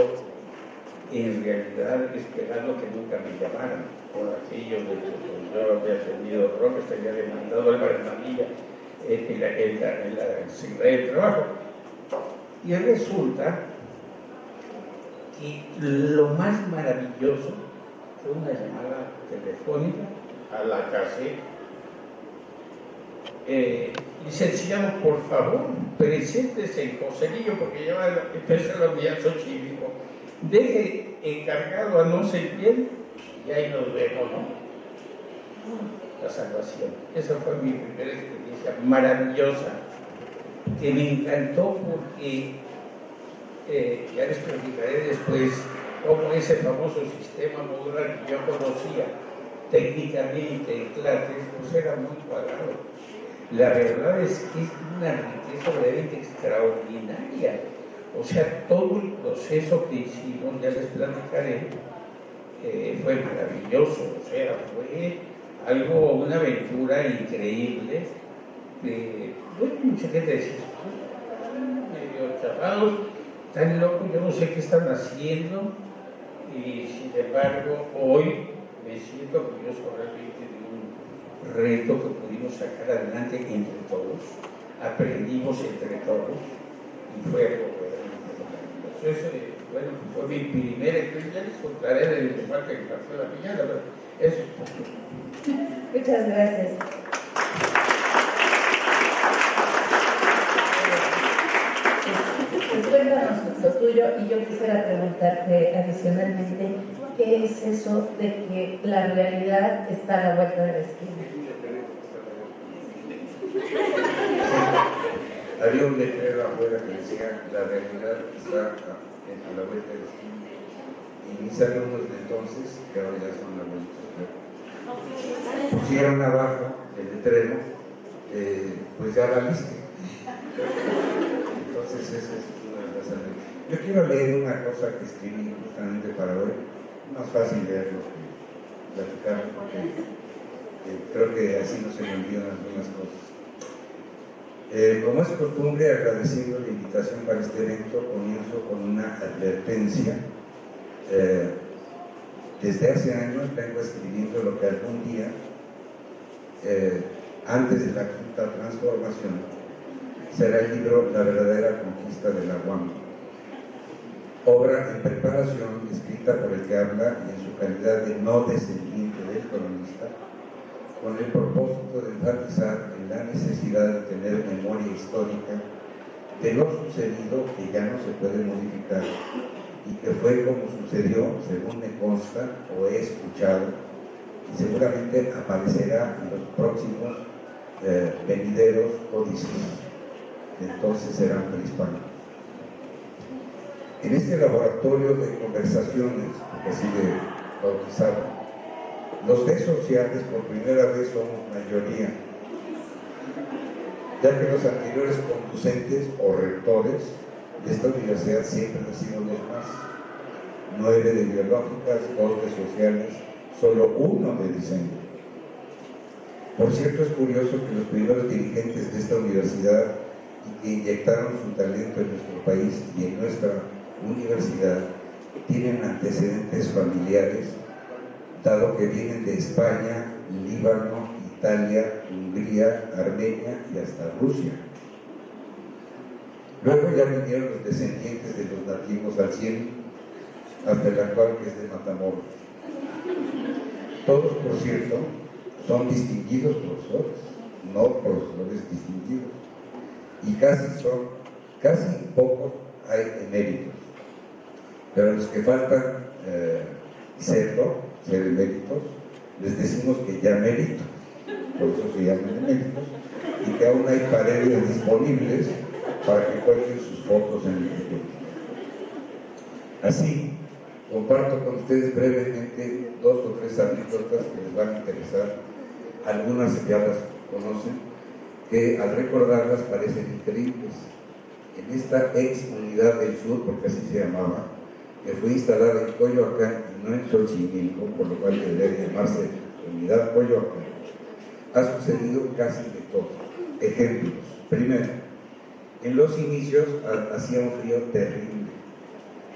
en realidad esperando que nunca me llamaran por aquello de que pues, yo había tenido Rojas, había demandado a Álvaro Manilla en la Secretaría de Trabajo. Y resulta que lo más maravilloso fue una llamada telefónica a la caseta. Licenciado, por favor, preséntese en Joselillo porque ya va a empezar la unidad Xochimilco. Deje encargado a no sé quién y ahí nos vemos, ¿no? La salvación. Esa fue mi primera experiencia maravillosa, que me encantó porque ya les platicaré después cómo ese famoso sistema modular que yo conocía técnicamente en clases, pues era muy cuadrado. La verdad es que es una riqueza verdaderamente extraordinaria. O sea, todo el proceso que hicimos, ya les platicaré, fue maravilloso. O sea, fue algo, una aventura increíble. Bueno, mucha gente decía, medio chapados, tan locos, yo no sé qué están haciendo. Y sin embargo, hoy me siento orgulloso realmente de un reto que pudimos sacar adelante entre todos, aprendimos entre todos y fue algo maravilloso. Eso, bueno, fue mi primera experiencia, ya les contaré del lugar que pasó la mañana, pero eso es todo. Muchas gracias. Pues cuéntanos lo tuyo y yo quisiera preguntarte adicionalmente, ¿qué es eso de que la realidad está a la vuelta de la esquina? Había un letrero afuera que decía la realidad está a la vuelta de la esquina. Y mis alumnos de entonces, que ahora ya son adultos, pusieron abajo el letrero, pues ya la viste. Entonces esa es una de las anécdotas. Yo quiero leer una cosa que escribí justamente para hoy, más fácil leerlo que platicar, porque creo que así no se me olvidan algunas cosas. Como es costumbre, agradeciendo la invitación para este evento, comienzo con una advertencia. Desde hace años vengo escribiendo lo que algún día, antes de la quinta transformación, será el libro La verdadera conquista de la UAM. Obra en preparación, escrita por el que habla y en su calidad de no descendiente del colonista, con el propósito de enfatizar en la necesidad de tener memoria histórica de lo sucedido que ya no se puede modificar y que fue como sucedió, según me consta o he escuchado, y seguramente aparecerá en los próximos venideros códices. Entonces serán prehispánicos. En este laboratorio de conversaciones, así de bautizado, los desociales por primera vez somos mayoría, ya que los anteriores conducentes o rectores de esta universidad siempre han sido los más: 9 de biológicas, 2 de sociales, solo 1 de diseño. Por cierto, es curioso que los primeros dirigentes de esta universidad y que inyectaron su talento en nuestro país y en nuestra universidad tienen antecedentes familiares, dado que vienen de España, Líbano, Italia, Hungría, Armenia y hasta Rusia. Luego ya vinieron los descendientes de los nativos al 100, hasta el actual que es de Matamoros. Todos, por cierto, son distinguidos profesores, no profesores distinguidos. Y casi pocos hay eméritos. Pero a los que faltan ser eméritos, les decimos que ya méritos, por eso se llaman eméritos, y que aún hay paredes disponibles para que cuelguen sus fotos en el futuro. Así, comparto con ustedes brevemente 2 o 3 anécdotas que les van a interesar. Algunas ya las conocen, que al recordarlas parecen increíbles. En esta ex unidad del sur, porque así se llamaba, que fue instalada en Coyoacán y no en Xochimilco, por lo cual debería llamarse Unidad Coyoacán, ha sucedido casi de todo. Ejemplos. Primero, en los inicios hacía un frío terrible,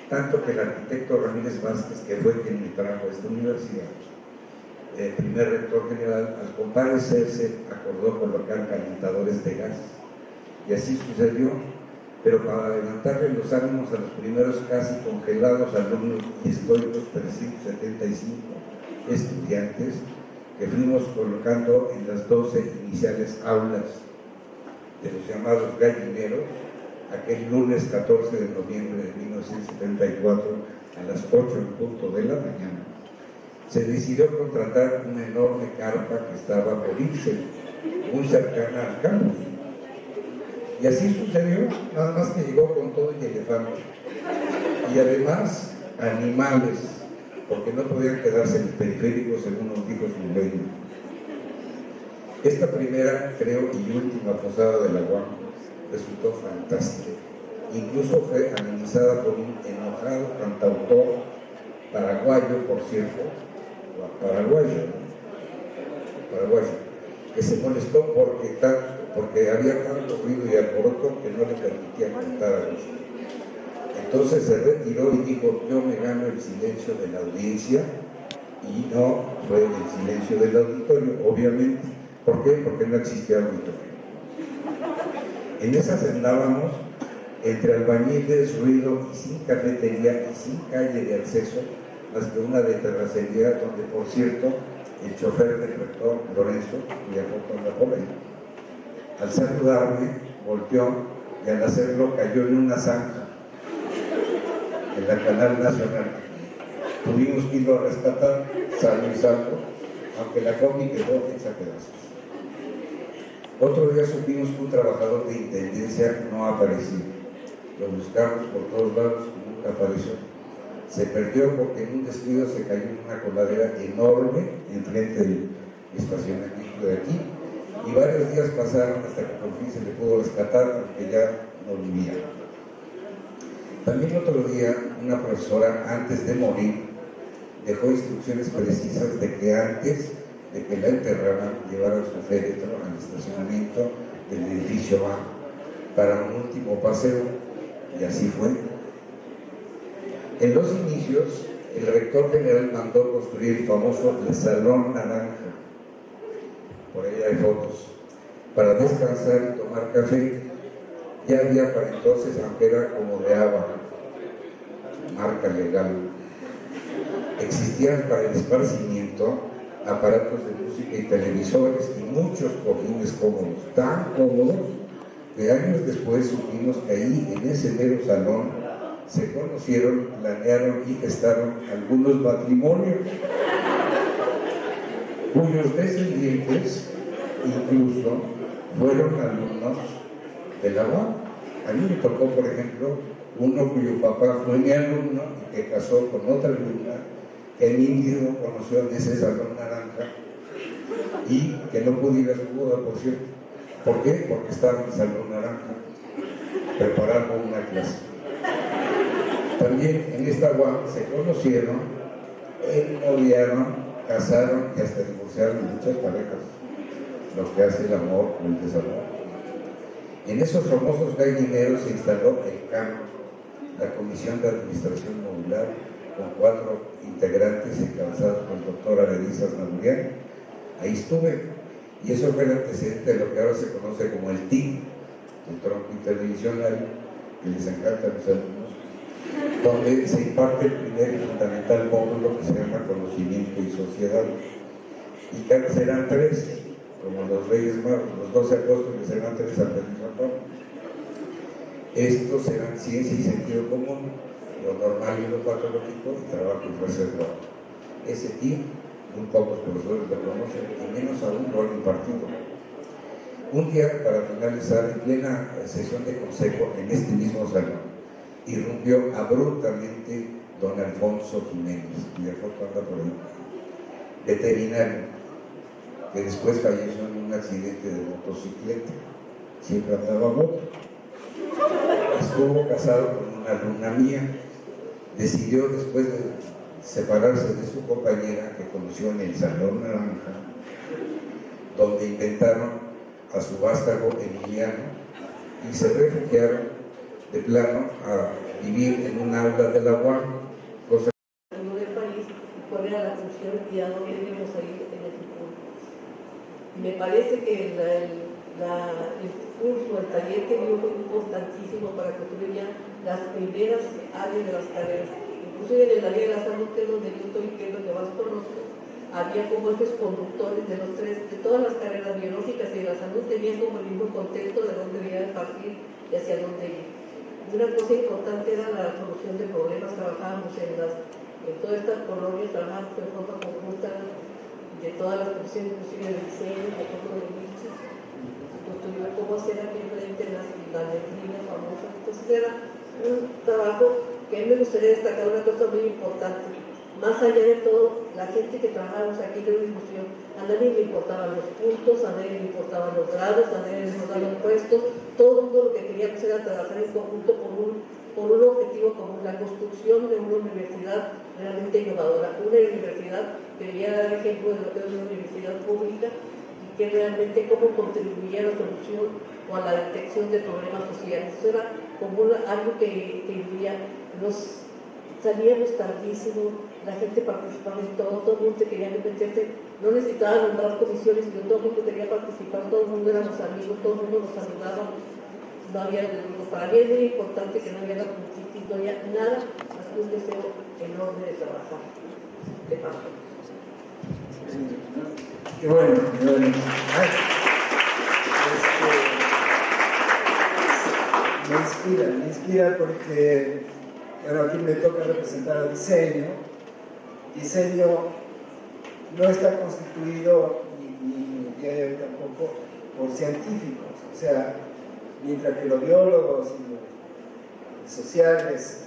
tanto que el arquitecto Ramírez Vázquez, que fue quien me trajo a esta universidad, el primer rector general, al comparecerse, acordó colocar calentadores de gas. Y así sucedió, pero para levantarle los ánimos a los primeros casi congelados alumnos históricos 375 estudiantes que fuimos colocando en las 12 iniciales aulas de los llamados gallineros, aquel lunes 14 de noviembre de 1974 a las 8 en punto de la mañana, se decidió contratar una enorme carpa que estaba por irse, muy cercana al campus. Y así sucedió, nada más que llegó con todo y elefante. Y además, animales, porque no podían quedarse en el periférico, según nos dijo su dueño. Esta primera, creo, y última posada de la UAM resultó fantástica. Incluso fue amenizada por un enojado cantautor paraguayo, por cierto, paraguayo, que se molestó porque había tanto ruido y alboroto que no le permitía cantar a gusto. Entonces se retiró y dijo: yo me gano el silencio de la audiencia, y no fue el silencio del auditorio, obviamente. ¿Por qué? Porque no existía auditorio. En esas andábamos entre albañiles, ruido y sin cafetería y sin calle de acceso, más que una de terracería, donde, por cierto, el chofer del rector, Lorenzo, cuya foto anda por ahí, al saludarme, volteó y al hacerlo cayó en una zanja en la Canal Nacional. Tuvimos que irlo a rescatar, sano y salvo, aunque la combi quedó hecha pedazos. Otro día supimos que un trabajador de intendencia no apareció. Lo buscamos por todos lados y nunca apareció. Se perdió porque en un descuido se cayó en una coladera enorme enfrente del estacionamiento de aquí, y varios días pasaron hasta que por fin se le pudo rescatar, porque ya no vivía. También otro día, una profesora, antes de morir, dejó instrucciones precisas de que antes de que la enterraran, llevaran su féretro al estacionamiento del edificio A para un último paseo, y así fue. En los inicios, el rector general mandó construir el famoso Salón Naranja, por ahí hay fotos, para descansar y tomar café. Ya había para entonces, aunque era como de ABA, marca legal. Existían para el esparcimiento aparatos de música y televisores y muchos cojines cómodos, tan cómodos que años después supimos que ahí, en ese mero salón, se conocieron, planearon y gestaron algunos matrimonios, cuyos descendientes incluso fueron alumnos de la UAM. A mí me tocó, por ejemplo, uno cuyo papá fue mi alumno y que casó con otra alumna que mi mismo conoció en ese Salón Naranja, y que no pude ir a su boda, por cierto. ¿Por qué? Porque estaba en el Salón Naranja preparando una clase. También en esta UAM se conocieron, ennoviaron, casaron y hasta divorciaron muchas parejas, lo que hace el amor o el desamor. En esos famosos gallineros se instaló el CAM, la Comisión de Administración Modular, con 4 integrantes encabezados por el doctor Aledizas Naburian. Ahí estuve, y eso fue el antecedente de lo que ahora se conoce como el TIC, el tronco interdivisional, que les encanta a los alumnos, donde se imparte el primer y fundamental módulo que se llama Conocimiento y Sociedad. Y que serán 3, como los Reyes Magos, los 12 apóstoles serán 3 al menos a Pablo. Estos serán ciencia y sentido común, lo normal y lo patológico, y trabajo y reservado. Ese TIC, muy pocos profesores lo conocen, y menos aún lo han impartido. Un día, para finalizar, en plena sesión de consejo en este mismo salón, irrumpió abruptamente don Alfonso Jiménez, cuya foto anda por ahí, veterinario, que después falleció en un accidente de motocicleta. Siempre andaba moto. Estuvo casado con una alumna mía. Decidió, después de separarse de su compañera que conoció en el Salón Naranja, donde inventaron a su vástago Emiliano, y se refugiaron de plano a vivir en un aula de la UAM, cosa del país, cuál era la función y a dónde íbamos a ir en el futuro. Me parece que el curso, el taller que dio fue importantísimo para construir ya las primeras áreas de las carreras. Inclusive en el área de la salud, que es donde yo estoy, que es donde más conozco, había como estos conductores de todas las carreras biológicas y de la salud tenían como el mismo contexto de dónde debían partir y hacia dónde ir. Una cosa importante era la solución de problemas. Trabajábamos en todas estas colonias, trabajábamos de forma conjunta de todas las profesiones, inclusive de diseño, de todo lo de construir cómo hacer aquí frente las letrinas famosas. Entonces era un trabajo que a mí me gustaría destacar una cosa muy importante. más allá de todo, la gente que trabajamos aquí en la difusión, a nadie le importaban los puntos, a nadie le importaban los grados, a nadie le importaban los puestos, todo el mundo lo que queríamos era trabajar en conjunto por un objetivo común, la construcción de una universidad realmente innovadora, una universidad que debía dar ejemplo de lo que es una universidad pública y que realmente cómo contribuía a la solución o a la detección de problemas sociales. Eso era como algo que incluía, nos salíamos tardísimo, la gente participaba en todo el mundo quería meterse, no necesitaba nombrar comisiones, sino todo el mundo quería participar, todo el mundo éramos amigos, todo el mundo nos saludaba, no había, para mí es muy importante que no hubiera conflicto, no había nada más que un deseo enorme de trabajar, de parte. Qué bueno, qué bueno. Me inspira porque, bueno, aquí me toca representar al diseño. Diseño no está constituido ni tampoco por científicos, o sea, mientras que los biólogos y los sociales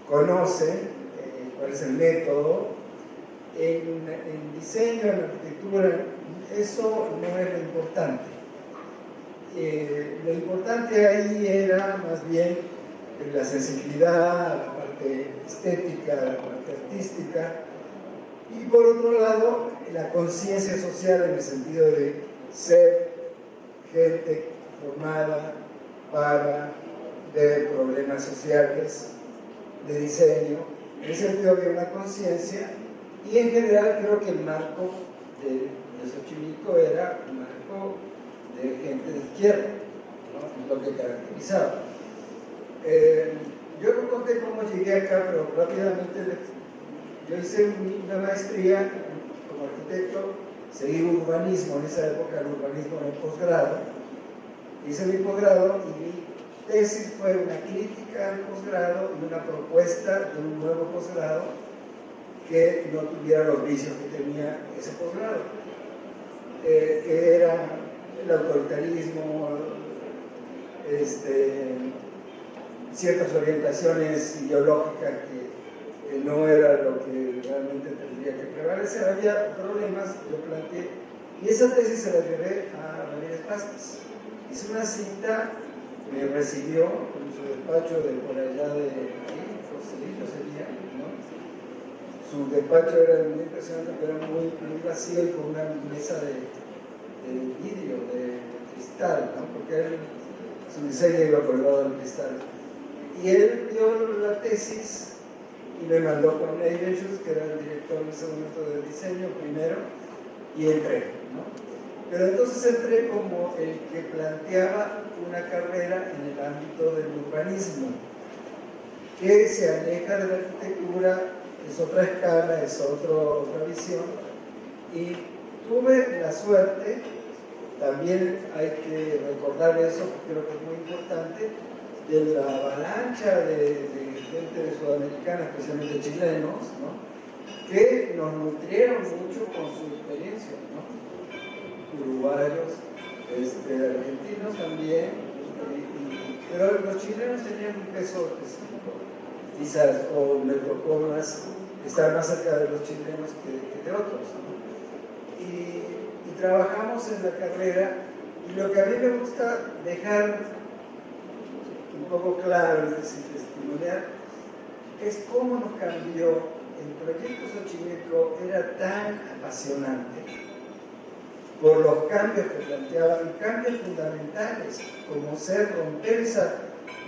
conocen cuál es el método, en diseño, en arquitectura, eso no es lo importante. Lo importante ahí era más bien la sensibilidad, la parte estética, la parte artística, y por otro lado la conciencia social en el sentido de ser gente formada para ver problemas sociales de diseño, en el sentido de una conciencia, y en general creo que el marco de Xochimilco era un marco de gente de izquierda, ¿no? Es lo que caracterizaba. Yo no conté cómo llegué acá, pero rápidamente yo hice una maestría como arquitecto, seguí urbanismo, en esa época el urbanismo en el posgrado, hice mi posgrado y mi tesis fue una crítica al posgrado y una propuesta de un nuevo posgrado que no tuviera los vicios que tenía ese posgrado, que era el autoritarismo, ciertas orientaciones ideológicas que no era lo que realmente tendría que prevalecer. Había problemas, yo planteé, y esa tesis se la llevé a Ramírez Vázquez. Hice una cita, me recibió en su despacho de por allá de Joselito sería, ¿no? Su despacho era muy impresionante, pero era muy vacío y con una mesa de vidrio, de cristal, ¿no? Porque su diseño iba por el lado del cristal. Y él dio la tesis y me mandó con Eibenschutz, que era el director en ese momento de diseño primero, y entré, ¿no? Pero entonces entré como el que planteaba una carrera en el ámbito del urbanismo, que se aleja de la arquitectura, es otra escala, es otra visión, y tuve la suerte, también hay que recordar eso, porque creo que es muy importante, de la avalancha de gente de Sudamericana, especialmente chilenos, ¿no? Que nos nutrieron mucho con su experiencia, ¿no? Uruguayos, argentinos también, pero los chilenos tenían un peso específico, quizás, o me tocó más estar más cerca de los chilenos que de otros, ¿no? Y trabajamos en la carrera, y lo que a mí me gusta dejar un poco claro, es decir, testimoniar, es cómo nos cambió. El proyecto Xochimilco era tan apasionante por los cambios que planteaba, y cambios fundamentales, como romper esa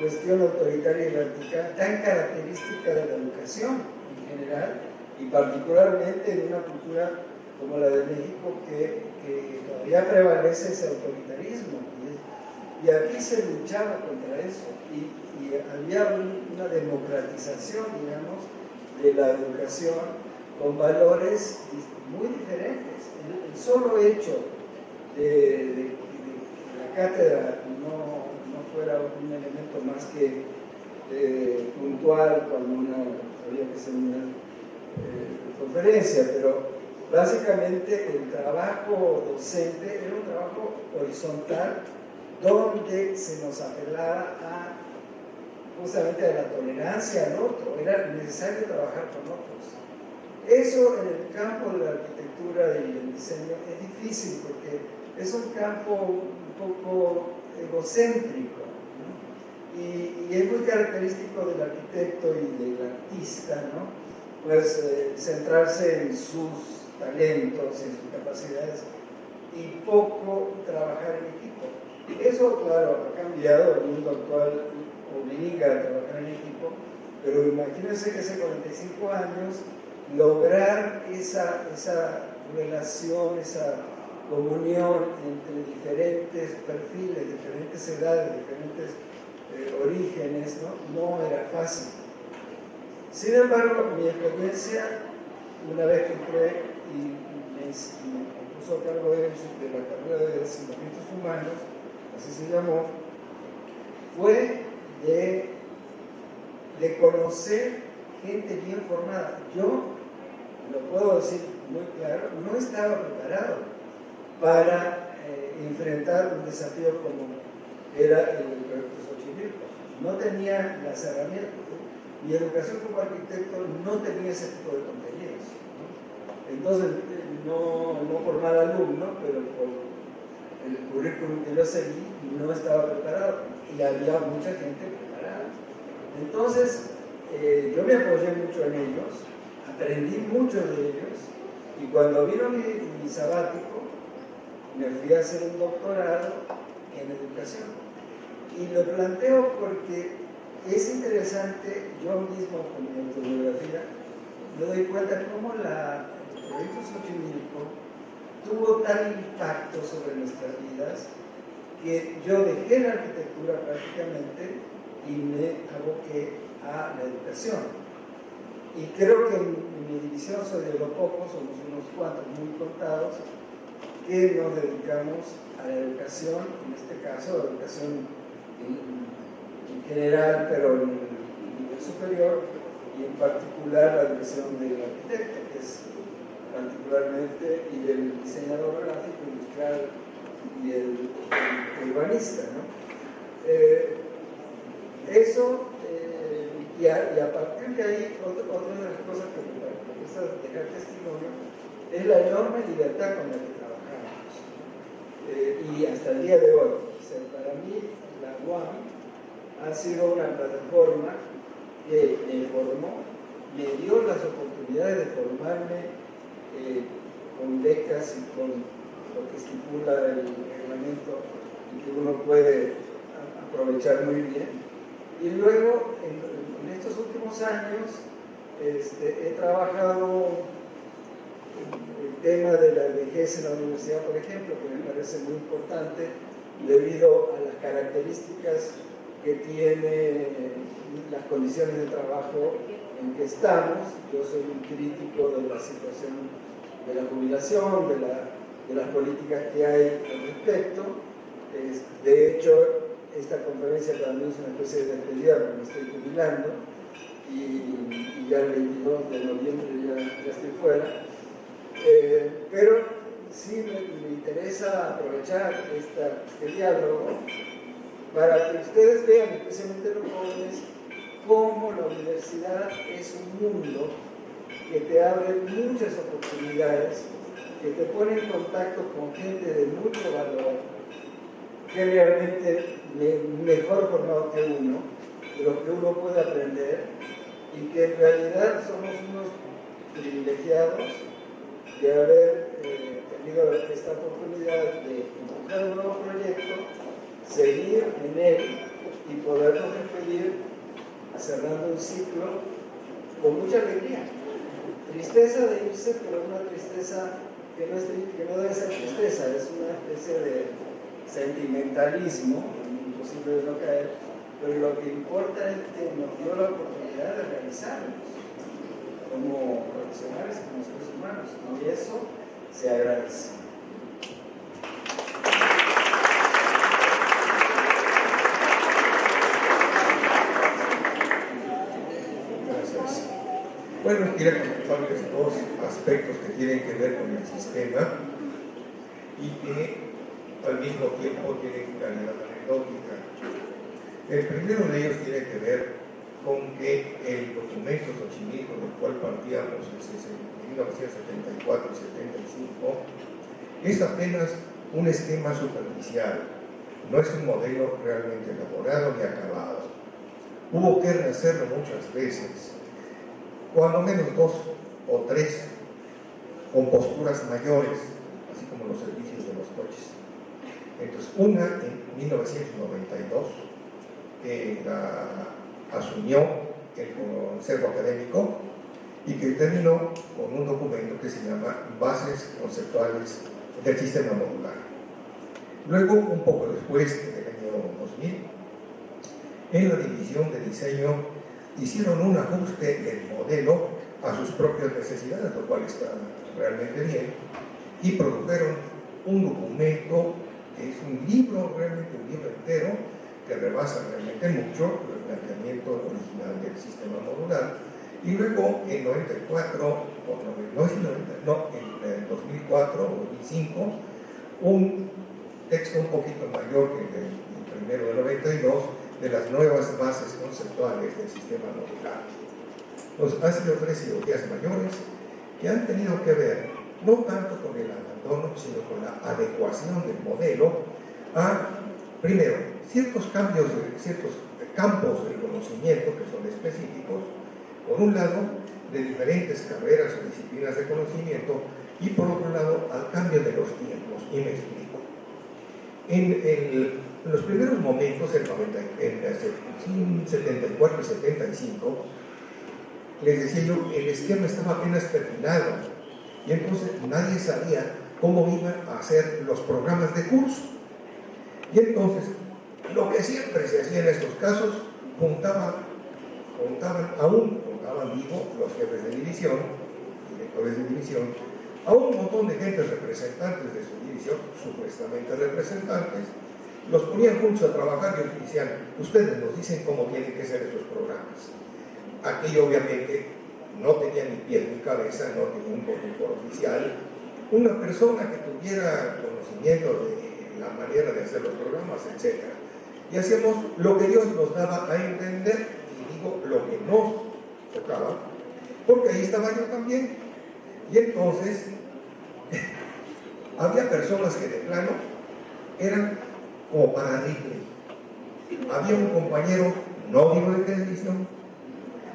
cuestión autoritaria y vertical tan característica de la educación en general, y particularmente en una cultura como la de México que todavía prevalece ese autoritarismo. Y aquí se luchaba contra eso, y había una democratización, digamos, de la educación con valores muy diferentes. El solo hecho de la cátedra no fuera un elemento más que puntual cuando había que hacer una conferencia, pero básicamente el trabajo docente era un trabajo horizontal, donde se nos apelaba a justamente a la tolerancia al otro, era necesario trabajar con otros. Eso en el campo de la arquitectura y el diseño es difícil porque es un campo un poco egocéntrico, ¿no? Y es muy característico del arquitecto y del artista, ¿no? Pues centrarse en sus talentos, en sus capacidades y poco trabajar en equipo. Eso, claro, ha cambiado, el mundo actual obliga a trabajar en equipo, pero imagínense que hace 45 años lograr esa relación, esa comunión entre diferentes perfiles, diferentes edades, diferentes orígenes, no era fácil. Sin embargo, mi experiencia, una vez que entré y me puso a cargo de la carrera de Asentamientos Humanos, así se llamó, fue de conocer gente bien formada. Yo, lo puedo decir muy claro, no estaba preparado para enfrentar un desafío como era el proyecto Xochimilco. No tenía las herramientas. Mi educación como arquitecto no tenía ese tipo de contenidos, ¿no? Entonces, no por mal alumno, pero por el currículum que yo seguí, no estaba preparado y había mucha gente preparada. Entonces, yo me apoyé mucho en ellos, aprendí mucho de ellos y cuando vino mi sabático, me fui a hacer un doctorado en educación. Y lo planteo porque es interesante, yo mismo con mi autobiografía, me doy cuenta cómo el proyecto Xochimilco tuvo tal impacto sobre nuestras vidas que yo dejé la arquitectura prácticamente y me aboqué a la educación. Y creo que en mi división soy de los pocos, somos unos cuantos muy contados, que nos dedicamos a la educación, en este caso a la educación en general, pero en el nivel superior, y en particular la educación del arquitecto, que es particularmente, y del diseñador gráfico, industrial y el urbanista, ¿no? Y a partir de ahí, otra de las cosas que me gusta dejar testimonio es la enorme libertad con la que trabajamos. Y hasta el día de hoy, o sea, para mí, la UAM ha sido una plataforma que me formó, me dio las oportunidades de formarme con becas y con lo que estipula el reglamento y que uno puede aprovechar muy bien. Y luego, en estos últimos años, he trabajado el tema de la vejez en la universidad, por ejemplo, que me parece muy importante debido a las características que tiene las condiciones de trabajo en que estamos. Yo soy un crítico de la situación de la jubilación, de las políticas que hay al respecto. De hecho, esta conferencia para mí es una especie de despedida porque me estoy jubilando y ya el 22 de noviembre ya estoy fuera. Pero sí me interesa aprovechar este diálogo para que ustedes vean, especialmente los jóvenes, cómo la universidad es un mundo que te abre muchas oportunidades, que te pone en contacto con gente de mucho valor, generalmente mejor formado que uno, de lo que uno puede aprender, y que en realidad somos unos privilegiados de haber tenido esta oportunidad de empujar un nuevo proyecto, seguir en él y podernos despedir cerrando un ciclo con mucha alegría. Tristeza de irse, pero una tristeza que no debe ser tristeza, es una especie de sentimentalismo, imposible de no caer, pero lo que importa es que nos dio la oportunidad de realizarnos como profesionales, como seres humanos, y eso se agradece. Gracias. Bueno, quería comentarles dos aspectos que tienen que ver con el sistema y que al mismo tiempo tienen calidad anecdótica. El primero de ellos tiene que ver con que el documento Xochimilco del cual partíamos en 1974 y 75 es apenas un esquema superficial, no es un modelo realmente elaborado ni acabado. Hubo que rehacerlo muchas veces, cuando menos 2 o 3, con posturas mayores, así como los servicios de los coches. Entonces, una en 1992, que la asumió el Consejo Académico y que terminó con un documento que se llama Bases Conceptuales del Sistema Modular. Luego, un poco después, en el año 2000, en la división de diseño hicieron un ajuste del modelo a sus propias necesidades, lo cual está realmente bien, y produjeron un documento que es un libro, realmente un libro entero, que rebasa realmente mucho el planteamiento original del sistema modular. Y luego en 94, en 2004 o 2005, un texto un poquito mayor que el primero de 92, de las nuevas bases conceptuales del sistema modular. Pues han sido 3 cirugías mayores que han tenido que ver no tanto con el abandono, sino con la adecuación del modelo a, primero, ciertos cambios, ciertos campos del conocimiento que son específicos, por un lado, de diferentes carreras o disciplinas de conocimiento, y por otro lado, al cambio de los tiempos. Y me explico. En los primeros momentos, en 74 y 75, les decía yo, el esquema estaba apenas perfilado, y entonces nadie sabía cómo iban a hacer los programas de curso. Y entonces, lo que siempre se hacía en estos casos, juntaban los jefes de división, directores de división, a un montón de gente representantes de su división, supuestamente representantes, los ponían juntos a trabajar y decían, ustedes nos dicen cómo tienen que ser estos programas. Aquello obviamente no tenía ni pies ni cabeza, no tenía un conductor oficial, una persona que tuviera conocimiento de la manera de hacer los programas, etc. Y hacíamos lo que Dios nos daba a entender, y digo lo que nos tocaba, porque ahí estaba yo también. Y entonces había personas que de plano eran como para Ripley. Había un compañero, no digo de televisión,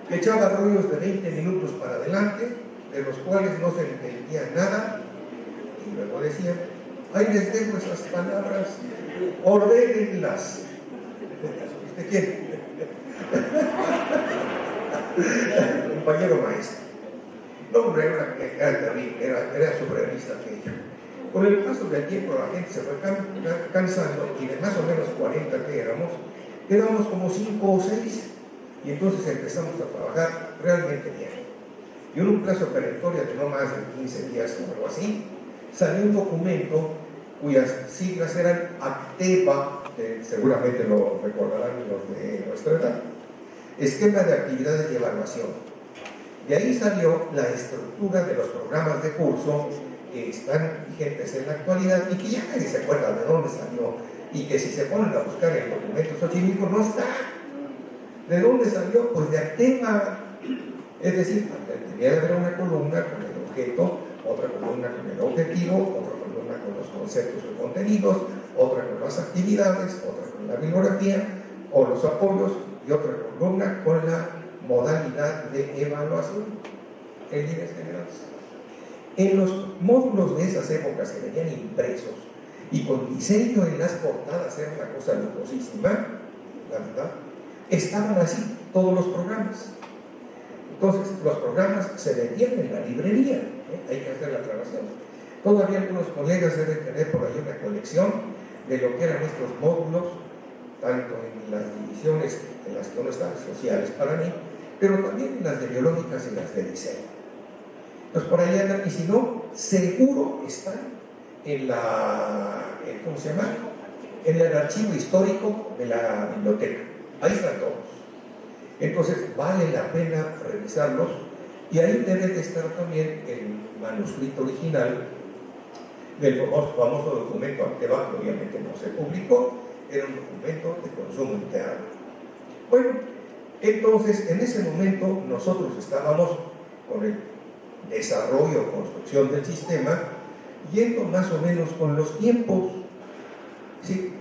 que echaba rollos de 20 minutos para adelante, de los cuales no se entendía nada, y luego decía, ahí les dejo esas palabras, ordénenlas. ¿Usted quién? Compañero maestro. No, hombre, era terrible, era surrealista aquello. Con el paso del tiempo la gente se fue cansando, y de más o menos 40 que éramos como 5 o 6, y entonces empezamos a trabajar realmente bien. Y en un plazo perentorio de no más de 15 días o algo así, salió un documento cuyas siglas eran ACTEVA, seguramente lo recordarán los de nuestra edad, Esquema de Actividades y Evaluación. De ahí salió la estructura de los programas de curso que están vigentes en la actualidad y que ya nadie se acuerda de dónde salió, y que si se ponen a buscar el documento Xochimilco no está. ¿De dónde salió? Pues de ACTEVA. Es decir, debería de haber una columna con el objeto, otra columna con el objetivo, otra columna con los conceptos o contenidos, otra con las actividades, otra con la bibliografía o los apoyos, y otra columna con la modalidad de evaluación en líneas generales. En los módulos de esas épocas que venían impresos y con diseño en las portadas, era una cosa lujosísima, la verdad, estaban así todos los programas. Entonces, los programas se vendían en la librería, hay que hacer la aclaración. Todavía algunos colegas deben tener por ahí una colección de lo que eran estos módulos, tanto en las divisiones en las que no están sociales para mí, pero también en las de biológicas y las de diseño. Entonces, por ahí andan, y si no, seguro están en ¿cómo se llama? En el archivo histórico de la biblioteca. Ahí están todos. Entonces, vale la pena revisarlos, y ahí debe de estar también el manuscrito original del famoso documento ACTEVA, que obviamente no se publicó, era un documento de consumo interno. Bueno, entonces en ese momento nosotros estábamos con el desarrollo, construcción del sistema, yendo más o menos con los tiempos. ¿Sí?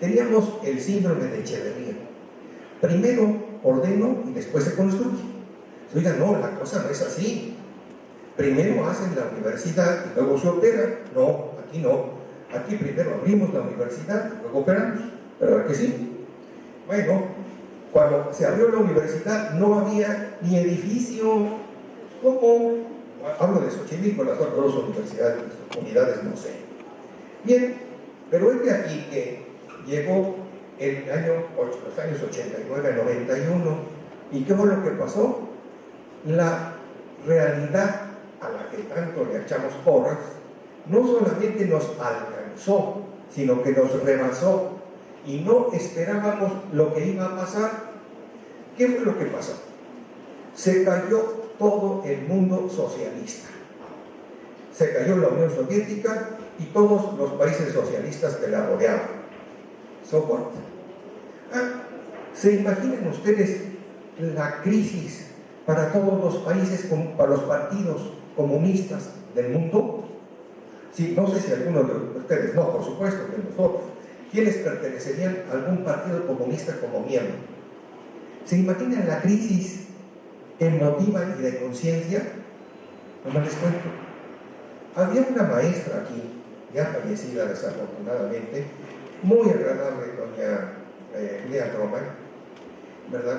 Teníamos el síndrome de Echeverría. Primero ordeno y después se construye. Oiga, no, la cosa no es así. Primero hacen la universidad y luego se opera. No, aquí no. Aquí primero abrimos la universidad y luego operamos. ¿Verdad que sí? Bueno, cuando se abrió la universidad no había ni edificio. ¿Cómo? Hablo de Xochimilco, las otras dos universidades, unidades, no sé. Bien, pero es de aquí que llegó los años 89, 91, ¿y qué fue lo que pasó? La realidad a la que tanto le echamos porras, no solamente nos alcanzó, sino que nos rebasó, y no esperábamos lo que iba a pasar. ¿Qué fue lo que pasó? Se cayó todo el mundo socialista. Se cayó la Unión Soviética y todos los países socialistas que la rodeaban. Soporte. ¿Se imaginan ustedes la crisis para todos los países, para los partidos comunistas del mundo? Sí, no sé si algunos de ustedes, no, por supuesto que nosotros. ¿Quiénes pertenecerían a algún partido comunista como miembro? ¿Se imaginan la crisis emotiva y de conciencia? No les cuento. Había una maestra aquí, ya fallecida desafortunadamente, muy agradable, doña Lea Roman, ¿verdad?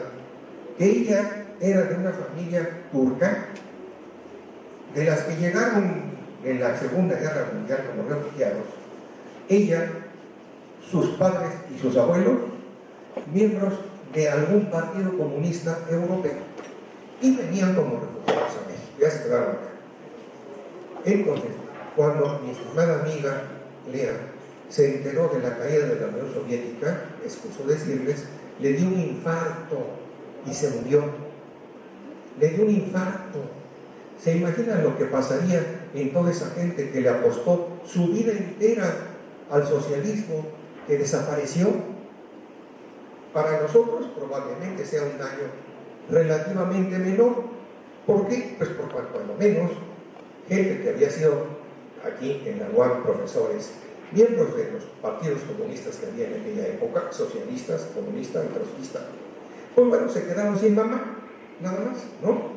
Que ella era de una familia turca, de las que llegaron en la Segunda Guerra Mundial como refugiados. Ella, sus padres y sus abuelos, miembros de algún partido comunista europeo, y venían como refugiados a México, ya se quedaron acá. Entonces, cuando mi estimada amiga Lea se enteró de la caída de la Unión Soviética, excuso decirles, le dio un infarto y se murió. Le dio un infarto. ¿Se imaginan lo que pasaría en toda esa gente que le apostó su vida entera al socialismo, que desapareció? Para nosotros probablemente sea un daño relativamente menor. ¿Por qué? Pues por cuando menos gente que había sido aquí en la UAM profesores, miembros de los partidos comunistas que había en aquella época, socialistas, comunistas y trotskistas, pues bueno, se quedaron sin mamá, nada más, ¿no?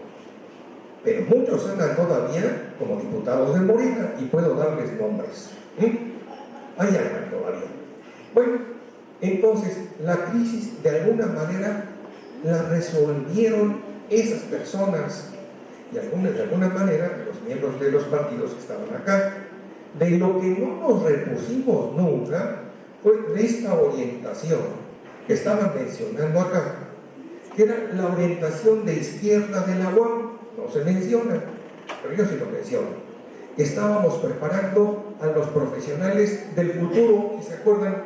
Pero muchos andan todavía como diputados de Morena y puedo darles nombres. Ahí andan todavía. Bueno, entonces la crisis de alguna manera la resolvieron esas personas y de alguna manera los miembros de los partidos que estaban acá. De lo que no nos repusimos nunca fue de esta orientación que estaban mencionando acá, que era la orientación de izquierda de la UAM. No se menciona, pero yo sí lo menciono. Estábamos preparando a los profesionales del futuro, si se acuerdan,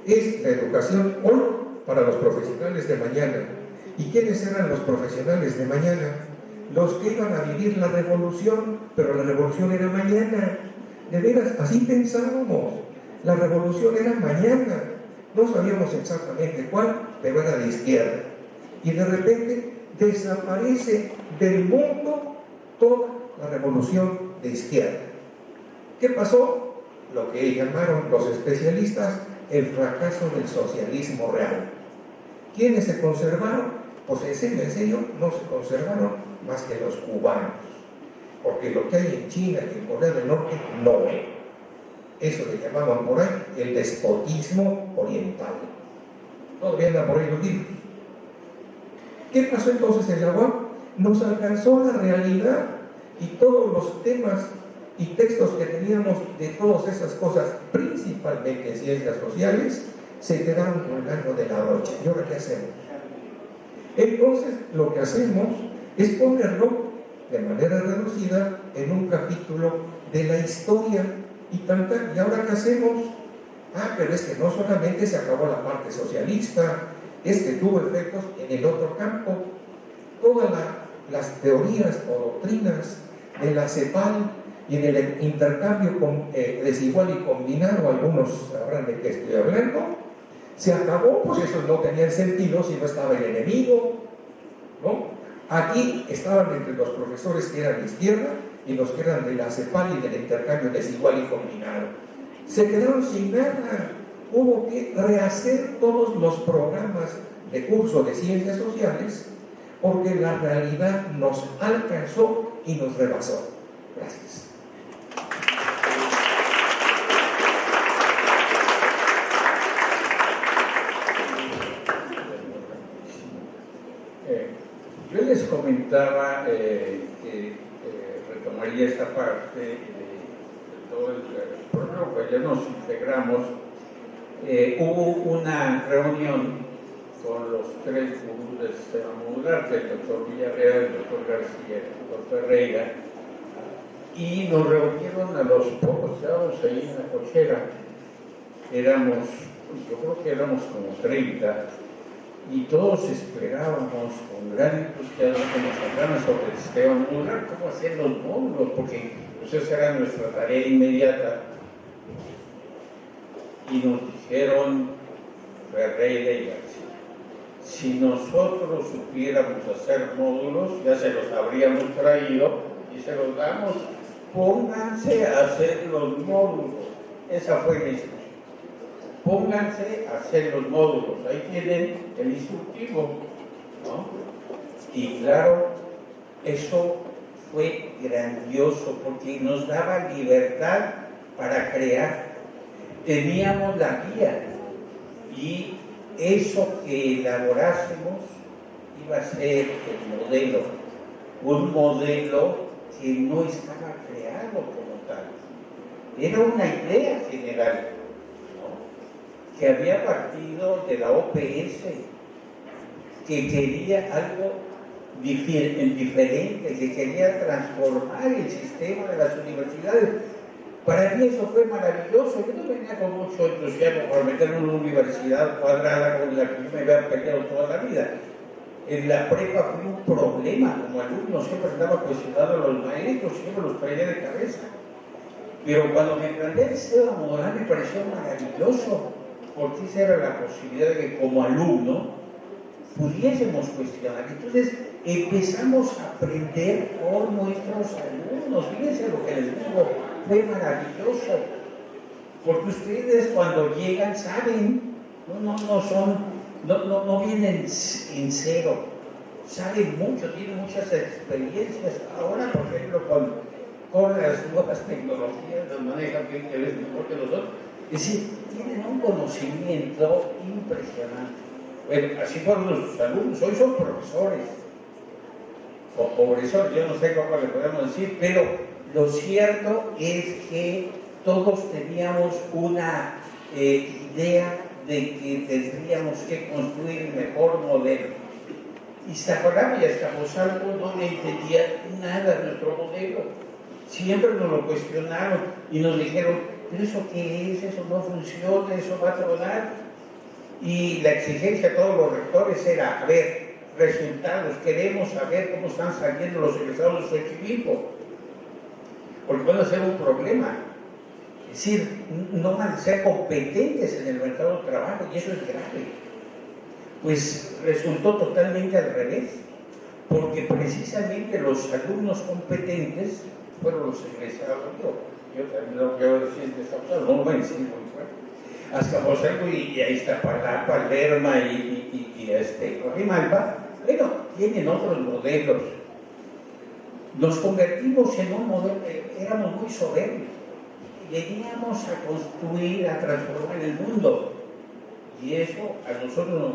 es la educación hoy para los profesionales de mañana. ¿Y quiénes eran los profesionales de mañana? Los que iban a vivir la revolución, pero la revolución era mañana. De veras, así pensábamos. La revolución era mañana. No sabíamos exactamente cuál, pero era de izquierda. Y de repente desaparece del mundo toda la revolución de izquierda. ¿Qué pasó? Lo que llamaron los especialistas el fracaso del socialismo real. ¿Quiénes se conservaron? Pues en serio, no se conservaron más que los cubanos, porque lo que hay en China y en Corea del Norte no es. Eso le llamaban por ahí el despotismo oriental. Todavía andan por ahí los libros. ¿Qué pasó entonces en la UAM? Nos alcanzó la realidad y todos los temas y textos que teníamos de todas esas cosas, principalmente en ciencias sociales, se quedaron colgando de la brocha. ¿Y ahora qué hacemos? Entonces, lo que hacemos es ponerlo de manera reducida en un capítulo de la historia y tanto. ¿Y ahora qué hacemos? Pero es que no solamente se acabó la parte socialista, es que tuvo efectos en el otro campo. Todas las teorías o doctrinas de la CEPAL y en el intercambio desigual y combinado, algunos sabrán de qué estoy hablando, Se acabó, pues eso no tenía sentido si no estaba el enemigo, ¿no? Aquí estaban entre los profesores que eran de izquierda y los que eran de la CEPAL y del intercambio desigual y combinado. Se quedaron sin nada. Hubo que rehacer todos los programas de curso de ciencias sociales porque la realidad nos alcanzó y nos rebasó. Gracias. Yo les comentaba que retomaría esta parte de todo el programa, pues ya nos integramos. Hubo una reunión con los tres gurús del sistema modular, el doctor Villarreal, el doctor García, el doctor Ferreira, y nos reunieron a los pocos, estábamos ahí en la cochera, yo creo que éramos como 30, y todos esperábamos con gran entusiasmo que nos hablaran sobre el sistema modular, cómo hacer los módulos, porque pues esa era nuestra tarea inmediata. Y nos dijeron Ferreira y García, si nosotros supiéramos hacer módulos, ya se los habríamos traído y se los damos, pónganse a hacer los módulos. Esa fue la instrucción. Pónganse a hacer los módulos, ahí tienen el instructivo, ¿no? Y claro, eso fue grandioso porque nos daba libertad para crear. Teníamos la guía y eso que elaborásemos iba a ser el modelo, un modelo que no estaba creado como tal. Era una idea general, ¿no? Que había partido de la OPS, que quería algo diferente, que quería transformar el sistema de las universidades. Para mí eso fue maravilloso. Yo no venía con mucho entusiasmo para meterme en una universidad cuadrada con la que yo me había peleado toda la vida. En la prepa fue un problema como alumno, siempre andaba cuestionando a los maestros, siempre los traía de cabeza. Pero cuando me planteé el sistema modular me pareció maravilloso, porque esa era la posibilidad de que como alumno pudiésemos cuestionar. Entonces empezamos a aprender por nuestros alumnos. Fíjense lo que les digo, fue maravilloso, porque ustedes cuando llegan saben, no vienen en cero, saben mucho, tienen muchas experiencias. Ahora, por ejemplo, con las nuevas tecnologías, las manejan bien que les mejor que nosotros, es decir, tienen un conocimiento impresionante. Bueno, así fueron nuestros alumnos, hoy son profesores, o profesores, yo no sé cómo le podemos decir, pero lo cierto es que todos teníamos una idea de que tendríamos que construir el mejor modelo. Iztapalapa y Azcapotzalco no le entendía nada de nuestro modelo. Siempre nos lo cuestionaron y nos dijeron, ¿pero eso qué es? Eso no funciona, eso va a tronar. Y la exigencia de todos los rectores era, a ver, resultados, queremos saber cómo están saliendo los egresados de Xochimilco, porque van a ser un problema. Es decir, no van a ser competentes en el mercado de trabajo y eso es grave. Pues resultó totalmente al revés, porque precisamente los alumnos competentes fueron los egresados. Yo también lo quiero decir de Azcapotzalco, no lo voy a decir muy fuerte. Azcapotzalco y Iztapalapa, Lerma y Coajimalpa, bueno, tienen otros modelos. Nos convertimos en un modelo, éramos muy soberbios. Veníamos a construir, a transformar el mundo. Y eso a nosotros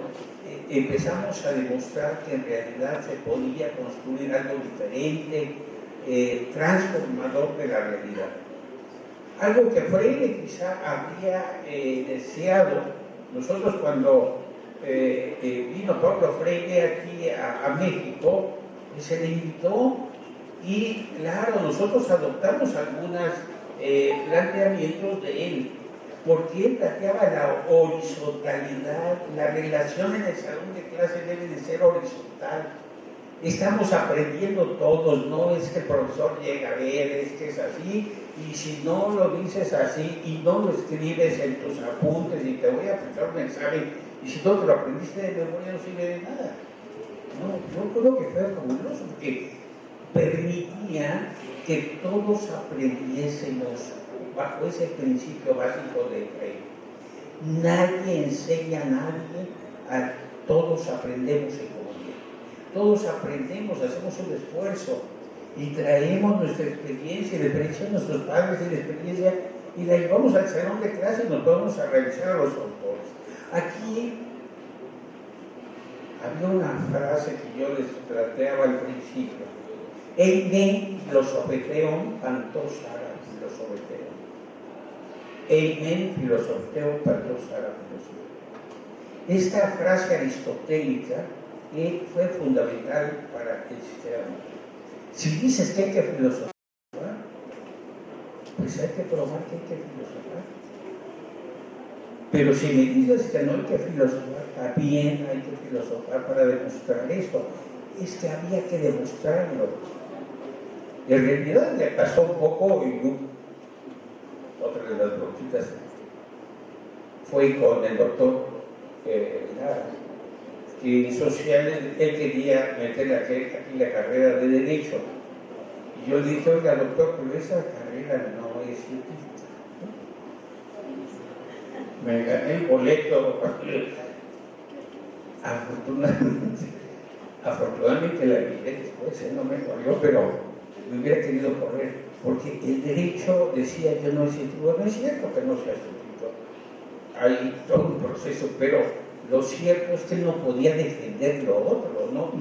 empezamos a demostrar que en realidad se podía construir algo diferente, transformador de la realidad. Algo que Freire quizá había deseado. Nosotros cuando vino Pablo Freire aquí a México, se le invitó y claro, nosotros adoptamos algunos planteamientos de él, porque él planteaba la horizontalidad, la relación en el salón de clase debe de ser horizontal. estamos aprendiendo todos, no es que el profesor llega a ver, es que es así, y si no lo dices así y no lo escribes en tus apuntes y te voy a aplicar un examen, y si no te lo aprendiste de memoria no sirve de nada. No, yo creo que fue fabuloso porque permitía que todos aprendiésemos bajo ese principio básico de fe. Nadie enseña a nadie, todos aprendemos en comunidad. Todos aprendemos, hacemos un esfuerzo y traemos nuestra experiencia y la experiencia de nuestros padres y la experiencia y la llevamos al salón de clase y nos vamos a revisar a los autores. Aquí había una frase que yo les planteaba al principio. Eimen filosofeteon pantos ara filosofeteon. Eimen filosofeteon pantos ara filosofeteon. Esta frase aristotélica fue fundamental para el sistema. Si dices que hay que filosofar, pues hay que probar que hay que filosofar. Pero si me dices que no hay que filosofar, también hay que filosofar para demostrar esto. Es que había que demostrarlo. En realidad le pasó un poco, y otra de las bronquitas fue con el doctor Lara, que en sociales él quería meter aquí la carrera de Derecho. Y yo le dije, oiga doctor, pero esa carrera no es científica. Me gané el boleto. Afortunadamente la libré después, no me corrió, pero me hubiera querido correr, porque el derecho, decía yo, no es científico. No es cierto que no sea científico, hay todo un proceso, pero lo cierto es que él no podía defender lo otro, no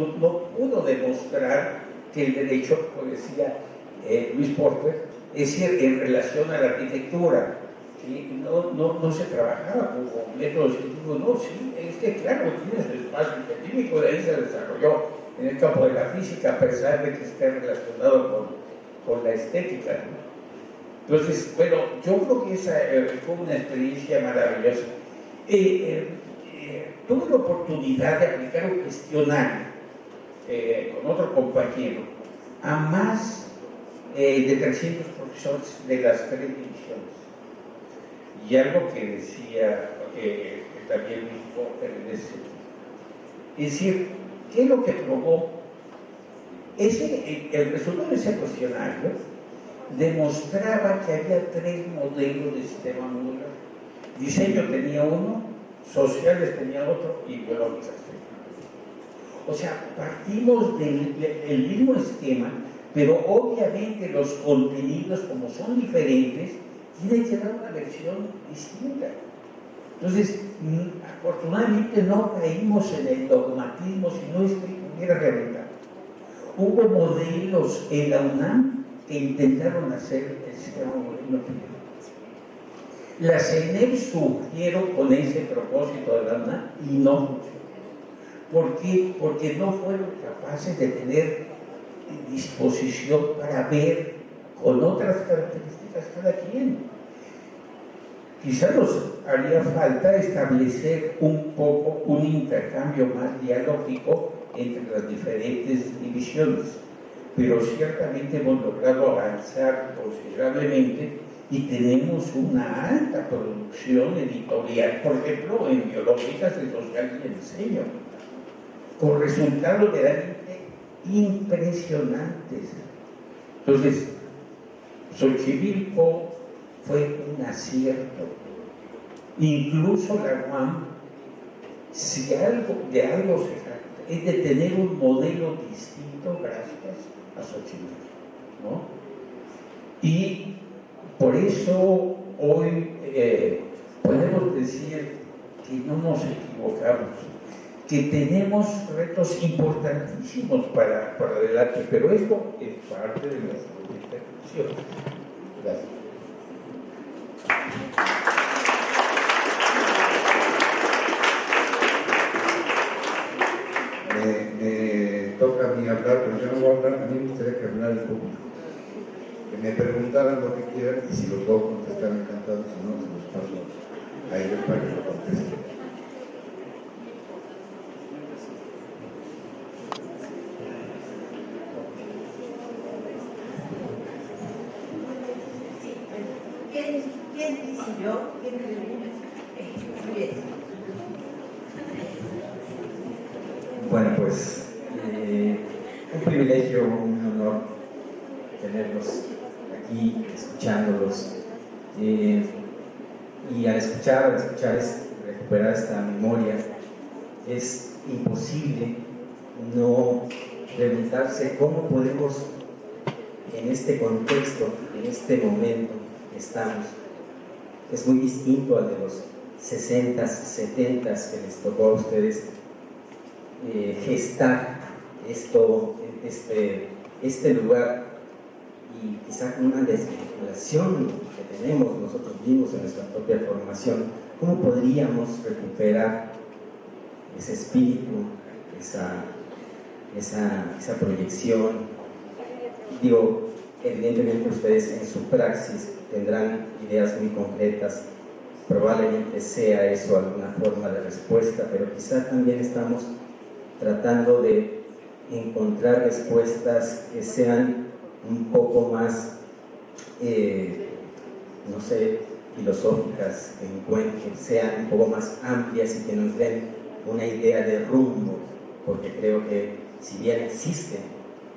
pudo demostrar que el derecho, como decía Luis Porter, es decir, en relación a la arquitectura, ¿sí? No se trabajaba con métodos científicos, no, sí, es que claro, tiene su espacio científico, de ahí se desarrolló en el campo de la física, a pesar de que esté relacionado con la estética, ¿no? Entonces, bueno, yo creo que esa fue una experiencia maravillosa. Tuve la oportunidad de aplicar un cuestionario con otro compañero a más de 300 profesores de las 3 divisiones. Y algo que decía que también Luis Porter en ese sentido. Es decir, ¿qué es lo que probó? El resultado de ese cuestionario demostraba que había 3 modelos de sistema modular. Diseño tenía uno, sociales tenía otro y biológicas tenía otro. O sea, partimos del mismo esquema, pero obviamente los contenidos, como son diferentes, tienen que dar una versión distinta. Entonces, afortunadamente no caímos en el dogmatismo, si no hubiera reventado. Hubo modelos en la UNAM que intentaron hacer el sistema modular. La CENEP surgieron con ese propósito de la UNAM y no funcionó. ¿Por qué? Porque no fueron capaces de tener disposición para ver con otras características cada quien. Quizás nos haría falta establecer un poco un intercambio más dialógico entre las diferentes divisiones, pero ciertamente hemos logrado avanzar considerablemente y tenemos una alta producción editorial, por ejemplo, en biológicas, en social y en diseño, con resultados realmente impresionantes. Entonces, Xochimilco fue un acierto. Incluso la UAM, si de algo se trata, es de tener un modelo distinto gracias a Xochimilco, ¿no? Y por eso hoy podemos decir que no nos equivocamos, que tenemos retos importantísimos para adelante, pero esto es parte de nuestra intervención. Gracias. Me toca a mí hablar, pero yo no voy a hablar, a mí me gustaría que hablara el público. Que me preguntaran lo que quieran y si los puedo contestar, encantado, si no, se los paso a ellos para que lo contesten. sientes y yo tienes muy bien. Bueno, pues un privilegio, un honor tenerlos aquí, escuchándolos. Y al escuchar recuperar esta memoria, es imposible no preguntarse cómo podemos, en este contexto, en este momento que estamos, es muy distinto al de los 60s, 70s que les tocó a ustedes gestar este lugar, y quizá con una desvinculación que tenemos nosotros mismos en nuestra propia formación. ¿Cómo podríamos recuperar ese espíritu, esa proyección? Digo, evidentemente ustedes en su praxis tendrán ideas muy concretas, probablemente sea eso alguna forma de respuesta, pero quizá también estamos tratando de encontrar respuestas que sean un poco más, no sé, filosóficas, que sean un poco más amplias y que nos den una idea de rumbo, porque creo que si bien existe,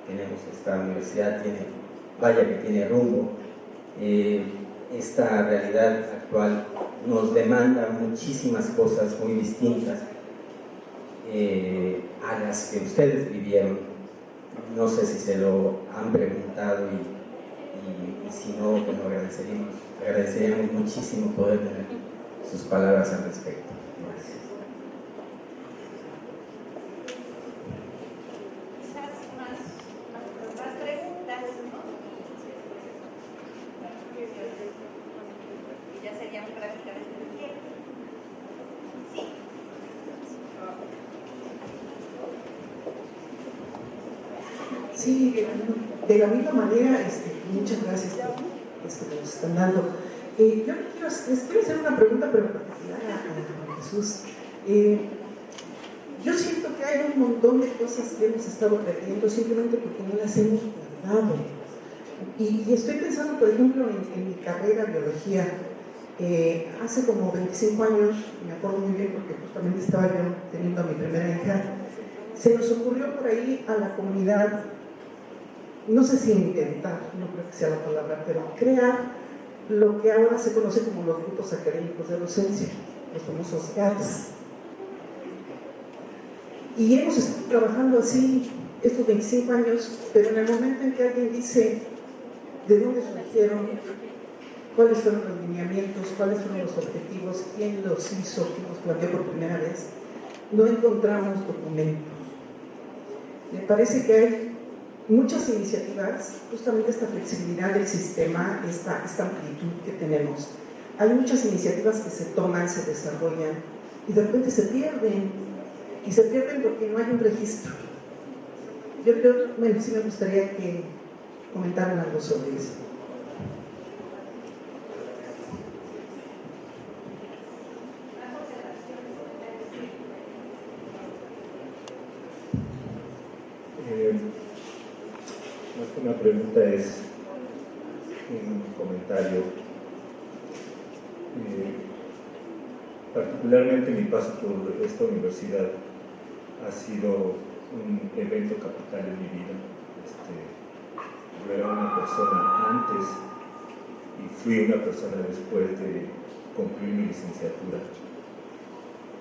tenemos esta universidad, tiene rumbo, esta realidad actual nos demanda muchísimas cosas muy distintas a las que ustedes vivieron. No sé si se lo han preguntado, y si no, bueno, agradeceríamos muchísimo poder tener sus palabras al respecto. Gracias. Más preguntas, ¿no? Y ya serían prácticamente el cierre. Sí. Sí, de la misma manera, muchas gracias por esto que nos están dando. Yo les quiero hacer una pregunta, pero particular a Jesús. Yo siento que hay un montón de cosas que hemos estado perdiendo simplemente porque no las hemos guardado. Y estoy pensando, por ejemplo, en mi carrera, biología. Hace como 25 años, me acuerdo muy bien porque justamente estaba yo teniendo a mi primera hija, se nos ocurrió por ahí a la comunidad, no sé si intentar, no creo que sea la palabra, pero crear lo que ahora se conoce como los grupos académicos de docencia, los famosos GADS. Y hemos estado trabajando así estos 25 años, pero en el momento en que alguien dice de dónde surgieron, cuáles fueron los lineamientos, cuáles fueron los objetivos, quién los hizo, quién los planteó por primera vez, no encontramos documentos. Me parece que hay muchas iniciativas, justamente esta flexibilidad del sistema, esta amplitud que tenemos. Hay muchas iniciativas que se toman, se desarrollan y de repente se pierden. Y se pierden porque no hay un registro. Yo creo, bueno, sí me gustaría que comentaran algo sobre eso. Más que una pregunta es un comentario. Particularmente mi paso por esta universidad ha sido un evento capital en mi vida. Yo era una persona antes y fui una persona después de concluir mi licenciatura.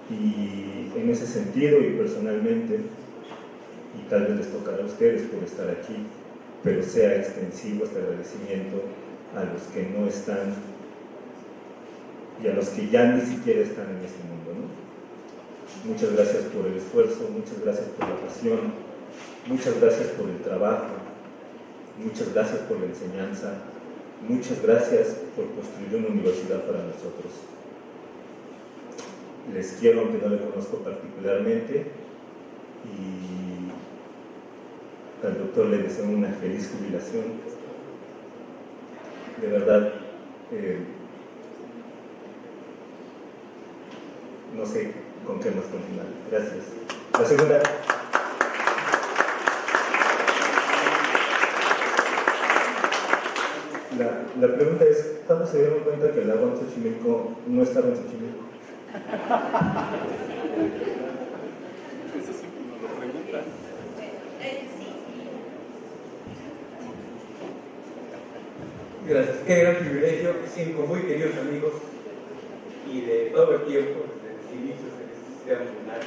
Y en ese sentido y personalmente, y tal vez les tocará a ustedes por estar aquí, pero sea extensivo este agradecimiento a los que no están y a los que ya ni siquiera están en este mundo, ¿no? Muchas gracias por el esfuerzo, muchas gracias por la pasión, muchas gracias por el trabajo, muchas gracias por la enseñanza, muchas gracias por construir una universidad para nosotros. Les quiero, aunque no les conozco particularmente, y al doctor le deseo una feliz jubilación. De verdad, no sé con qué más continuar. Gracias. La segunda. La pregunta es, ¿cuándo se dieron cuenta que el agua en Xochimilco no estaba en Xochimilco? Eso sí nos lo preguntan. Gracias. Qué gran privilegio, 5 muy queridos amigos y de todo el tiempo, desde los inicios del sistema lunar,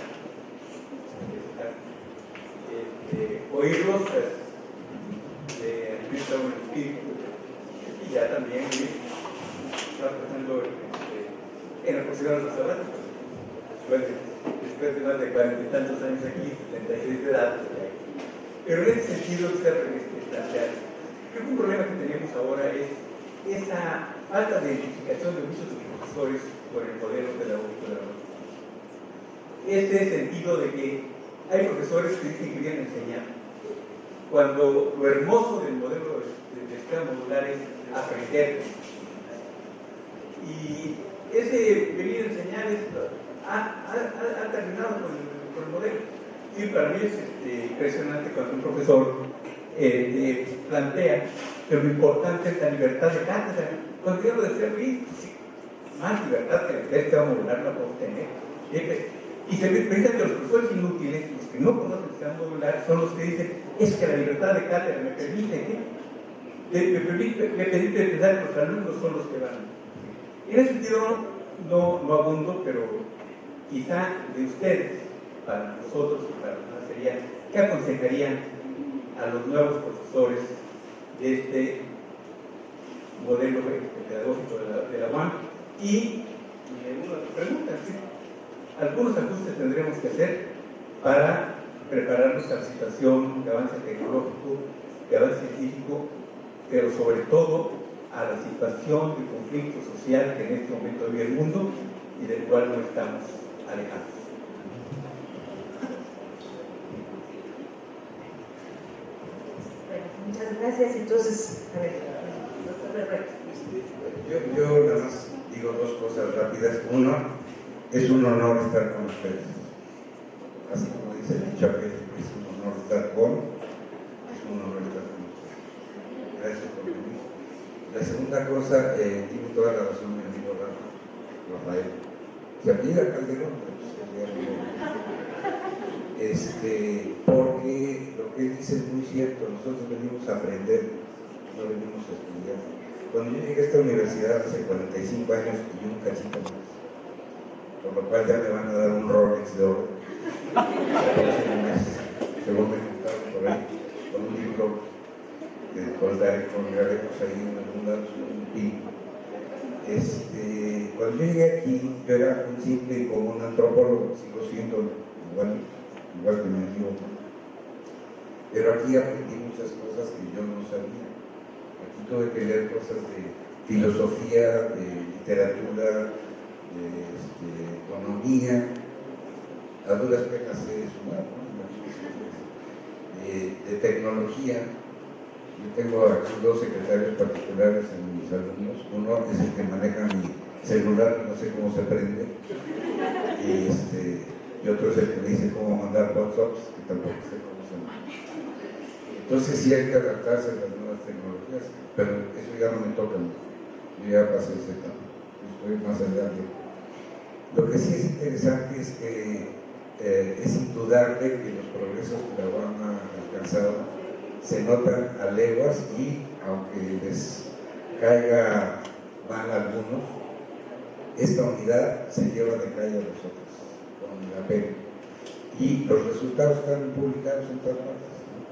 oírlos de un espíritu y ya también está pasando en la posición de los restaurantes. Bueno, después de más de 40 y tantos años aquí, 76 de edad, pero en ese sentido usted plantear. Creo que un problema que tenemos ahora es esa falta de identificación de muchos de los profesores con el modelo pedagógico de la UNAM. Este sentido de que hay profesores que dicen que vienen a enseñar, cuando lo hermoso del modelo de escala modular es aprender. Y ese venir a enseñar ha terminado con el modelo. Y para mí es impresionante cuando un profesor plantea que lo importante es la libertad de cátedra. Cuando yo lo decía, más libertad que el sistema modular la podemos tener. Y se piensa que los profesores inútiles, los que no conocen el sistema modular, son los que dicen, es que la libertad de cátedra me permite pensar que los alumnos son los que van. En ese sentido no abundo, pero quizá de ustedes, para nosotros y para nosotros sería, ¿qué aconsejarían a los nuevos profesores de este modelo pedagógico de la UAM? Y una pregunta, ¿sí? Algunos ajustes tendremos que hacer para prepararnos a la situación de avance tecnológico, de avance científico, pero sobre todo a la situación de conflicto social que en este momento vive el mundo y del cual no estamos alejados. Muchas gracias. Entonces, a ver, yo nada más digo 2 cosas rápidas. Uno, es un honor estar con ustedes. Así como dice el dicho aquel, es un honor estar con, es un honor estar con ustedes. Gracias por venir. La segunda cosa, tiene toda la razón mi amigo Rafael. Se apellida Calderón, porque lo que él dice es muy cierto. Nosotros venimos a aprender, no venimos a estudiar. Cuando yo llegué a esta universidad hace 45 años y un cachito más, por lo cual ya me van a dar un Rolex de oro. Según me contaron por ahí, con un libro de colgaremos ahí en algún lado, un pin. Cuando yo llegué aquí, yo era un simple y como un antropólogo, sigo siendo igual que mi amigo. Pero aquí aprendí muchas cosas que yo no sabía. Aquí tuve que leer cosas de filosofía, de literatura, de economía, a duras penas de sumar, de tecnología. Yo tengo aquí 2 secretarios particulares en mis alumnos. Uno es el que maneja mi celular, no sé cómo se prende, y otro es el que me dice cómo mandar WhatsApps, que tampoco sé cómo se manda. Entonces sí hay que adaptarse a las nuevas tecnologías, pero eso ya no me toca a mí. Yo ya pasé esa etapa, estoy más allá de... Lo que sí es interesante es que es indudable que los progresos que la UAM ha alcanzado se notan a leguas y, aunque les caiga mal a algunos, esta unidad se lleva de calle a los otros, con la pena. Y los resultados están publicados en todas partes, ¿no?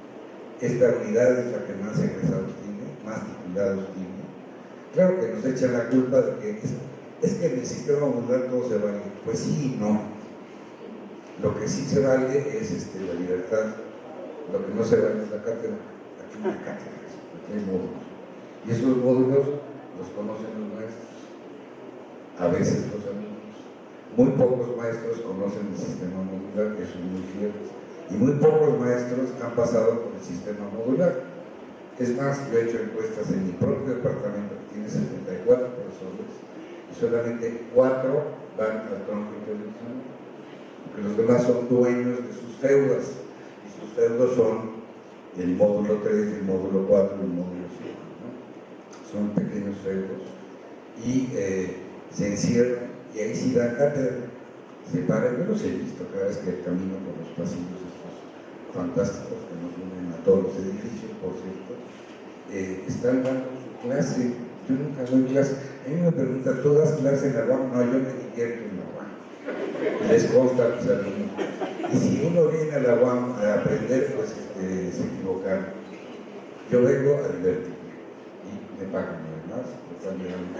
Esta unidad es la que más egresados tiene, más titulados tiene. Claro que nos echan la culpa de que es que en el sistema mundial todo se vale. Pues sí y no. Lo que sí se vale es la libertad. Lo que no se vale es la cátedra. Aquí no hay cátedras, aquí hay módulos. Y esos módulos los conocen los maestros. A veces los alumnos. Muy pocos maestros conocen el sistema modular, eso es muy cierto. Y muy pocos maestros han pasado por el sistema modular. Es más, yo he hecho encuestas en mi propio departamento, que tiene 74 profesores, y solamente 4 van al tronco introducción, porque los demás son dueños de sus feudas, y sus feudos son el módulo 3, el módulo 4 y el módulo 5, ¿no? son pequeños feudos, y se encierran, y ahí sí dan cátedra, se paran. Yo los he visto cada vez que camino por los pasillos estos fantásticos que nos unen a todos los edificios, por cierto. Están dando su clase. Yo nunca doy clase. A mí me preguntan, ¿tú das clase en la UAM? No, yo me divierto en la UAM. Les consta a mis alumnos. Y si uno viene a la UAM a aprender, pues se equivocan. Yo vengo a divertirme y me pagan además, me están llegando.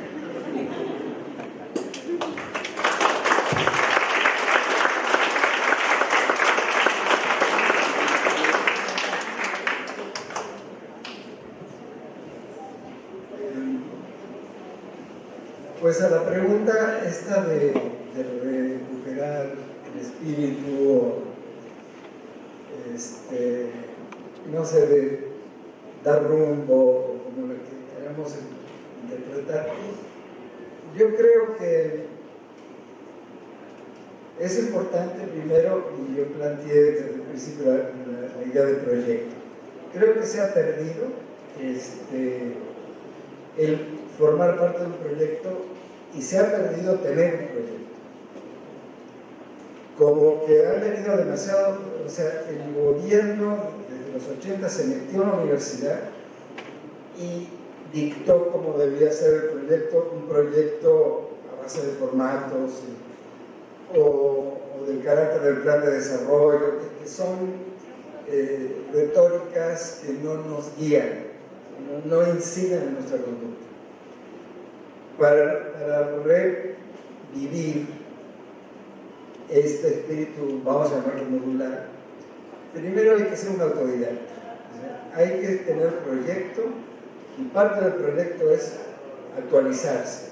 Pues a la pregunta esta de recuperar el espíritu, no sé, de dar rumbo, como lo que queramos interpretar, yo creo que es importante primero, y yo planteé desde el principio la idea de proyecto. Creo que se ha perdido el formar parte de un proyecto y se ha perdido tener un proyecto. Como que han venido demasiado, o sea, el gobierno desde los 80 se metió en la universidad y dictó cómo debía ser el proyecto, un proyecto a base de formatos o del carácter del plan de desarrollo, que son retóricas que no nos guían, no inciden en nuestra conducta. Para revivir este espíritu, vamos a llamarlo modular, primero hay que ser un autodidacta. Hay que tener proyecto, y parte del proyecto es actualizarse.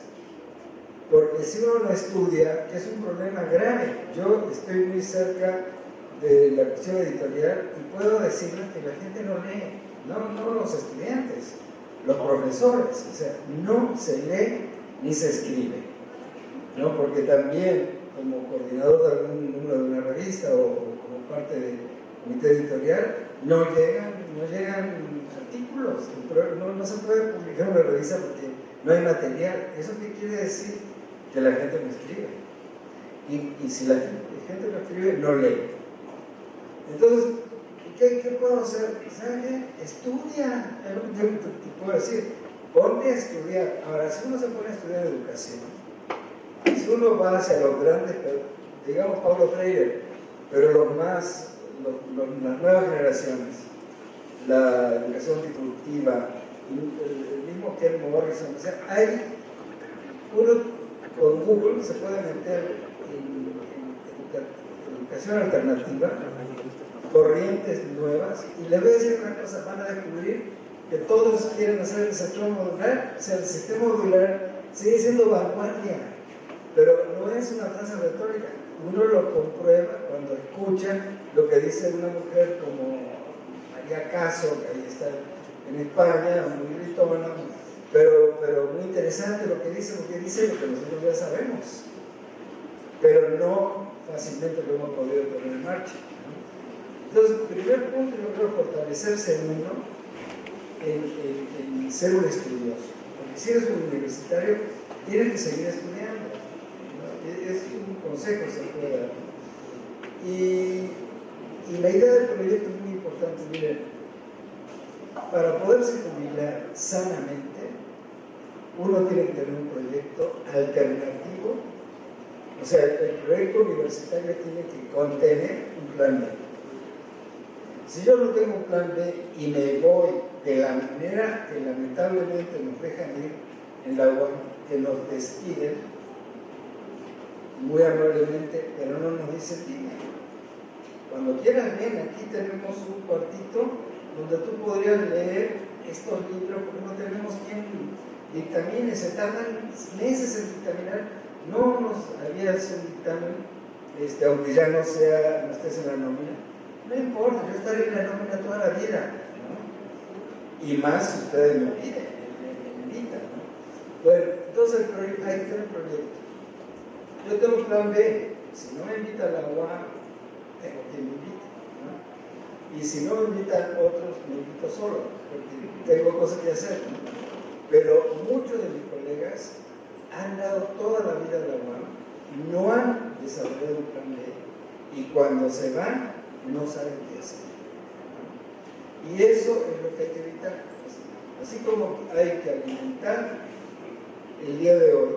Porque si uno no estudia, que es un problema grave, yo estoy muy cerca de la cuestión editorial y puedo decirles que la gente no lee, no los estudiantes, los profesores, o sea, no se lee ni se escribe, ¿no? Porque también como coordinador de algún número de una revista o como parte del comité editorial, no llegan artículos, no se puede publicar una revista porque no hay material. ¿Eso qué quiere decir? Que la gente no escribe. Y si la gente no escribe, no lee. Entonces, ¿qué puedo hacer? ¿Sabes qué? Estudia. Yo te puedo decir, ponte a estudiar. Ahora, si uno se pone a estudiar educación, si uno va hacia los grandes, digamos Paulo Freire, pero las nuevas generaciones, la educación disruptiva, el mismo Ken Morrison, o sea, uno con Google se puede meter en educación alternativa, corrientes nuevas, y le voy a decir una cosa, van a descubrir que todos quieren hacer el sistema modular. O sea, el sistema modular sigue siendo vanguardia, pero no es una frase retórica. Uno lo comprueba cuando escucha lo que dice una mujer como María Caso, que ahí está en España, muy gritona, pero muy interesante lo que dice, porque dice lo que nosotros ya sabemos, pero no fácilmente lo hemos podido poner en marcha. Entonces, el primer punto, yo creo, fortalecerse en uno, en ser un estudioso. Porque si eres un universitario, tienes que seguir estudiando, ¿no? Es un consejo que se puede dar. Y la idea del proyecto es muy importante. Miren, para poderse jubilar sanamente, uno tiene que tener un proyecto alternativo. O sea, el proyecto universitario tiene que contener un plan B. Si yo no tengo un plan B y me voy de la manera que lamentablemente nos dejan ir en la UAM, que nos despiden muy amablemente, pero no nos dicen dime. Cuando quieras, ven, aquí tenemos un cuartito donde tú podrías leer estos libros, porque no tenemos quien dictamine, se tardan meses en dictaminar. No nos harías un dictamen, aunque ya no estés en la nómina. No importa, yo estaré en la nómina toda la vida, ¿no? Y más si ustedes me piden, me invitan, ¿no? Bueno, entonces hay que tener un proyecto. Yo tengo un plan B. Si no me invita la UAM, tengo quien me invite, ¿no? Y si no me invitan otros, me invito solo, porque tengo cosas que hacer, ¿no? pero muchos de mis colegas han dado toda la vida a la UAM, no han desarrollado un plan B y cuando se van no saben qué hacer. Y eso es lo que hay que evitar. Así como hay que alimentar el día de hoy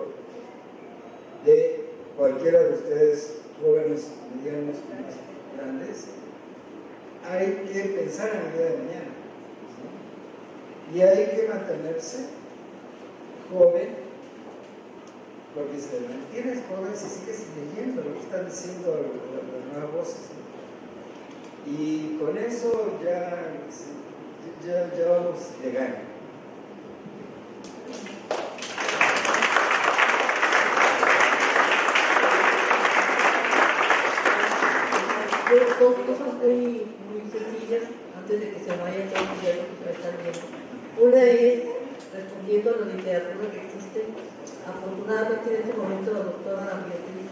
de cualquiera de ustedes, jóvenes, medianos, más grandes, hay que pensar en el día de mañana. Y hay que mantenerse joven, porque si te mantienes joven, si sigues leyendo lo que están diciendo las nuevas voces. Y con eso ya vamos llegando. Dos cosas muy sencillas antes de que se vayan todos los que se están viendo. Una es, respondiendo a la literatura que existe, afortunadamente en este momento la doctora Beatriz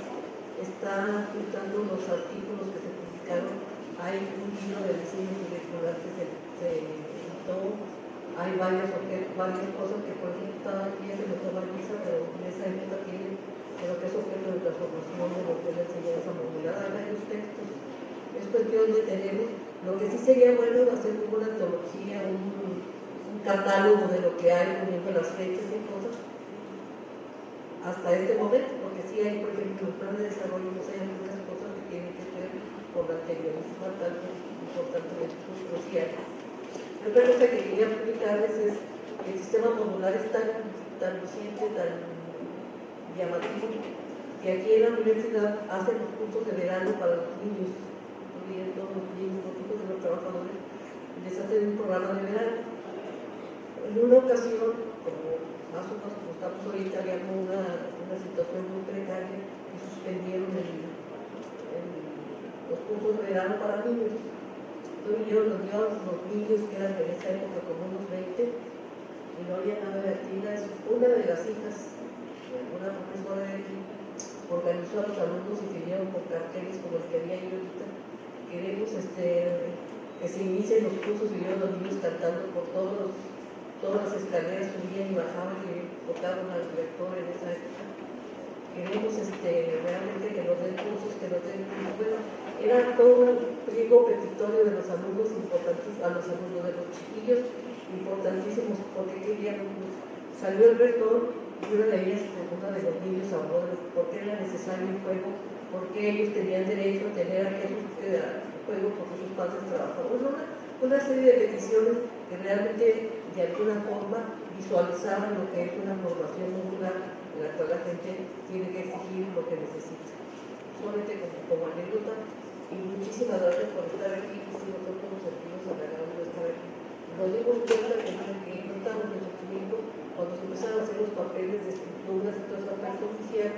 está juntando los artículos que se publicaron. Hay un libro de diseño curricular que se editó, hay varias cosas que por ejemplo estaba aquí en la doctora Luisa, pero en esa época tiene lo que es objeto de transformación de lo que es la enseñanza modular. Hay varios textos. Es cuestión de tener, lo que sí sería bueno hacer como una antología, un catálogo de lo que hay, poniendo las fechas y cosas hasta este momento, porque sí hay, por ejemplo, el plan de desarrollo, no sé, hay algunas cosas que tienen que ver con la anteriorismo tanto importante de los sociales. Otra cosa que quería explicarles es que el sistema modular es tan reciente, tan llamativo, que aquí en la universidad hacen los cursos de verano para los niños, todos los niños, los hijos de los trabajadores, les hacen un programa de verano. En una ocasión, como más o menos como estamos ahorita, había una situación muy precaria y suspendieron los cursos de verano para niños. Entonces yo los niños que eran de esa época como unos 20, y no había nada de actividades. Una de las hijas, una profesora de aquí, organizó a los alumnos y vinieron con carteles como el que había yo ahorita. Queremos que se inicien los cursos y vieron los niños cantando por todas las escaleras, subían y bajaban y tocaron al director en esa época. Queremos realmente que nos den cursos, que nos den cursos. Bueno, era todo un pliego petitorio de los alumnos importantes, a los alumnos de los chiquillos importantísimos, porque querían. Salió el rector y una de ellas, una de los niños, habló de por qué era necesario el juego, por qué ellos tenían derecho a tener aquel juego porque sus padres trabajaban. Una serie de peticiones que realmente de alguna forma visualizaban lo que es una formación modular en la cual la gente tiene que exigir lo que necesita. Solamente como anécdota, y muchísimas gracias por estar aquí, y si nosotros nos sentimos halagados de estar aquí. Nos dimos cuenta que no estamos en Xochimilco, cuando se empezaron a hacer los papeles de escrituras y toda esa parte oficial,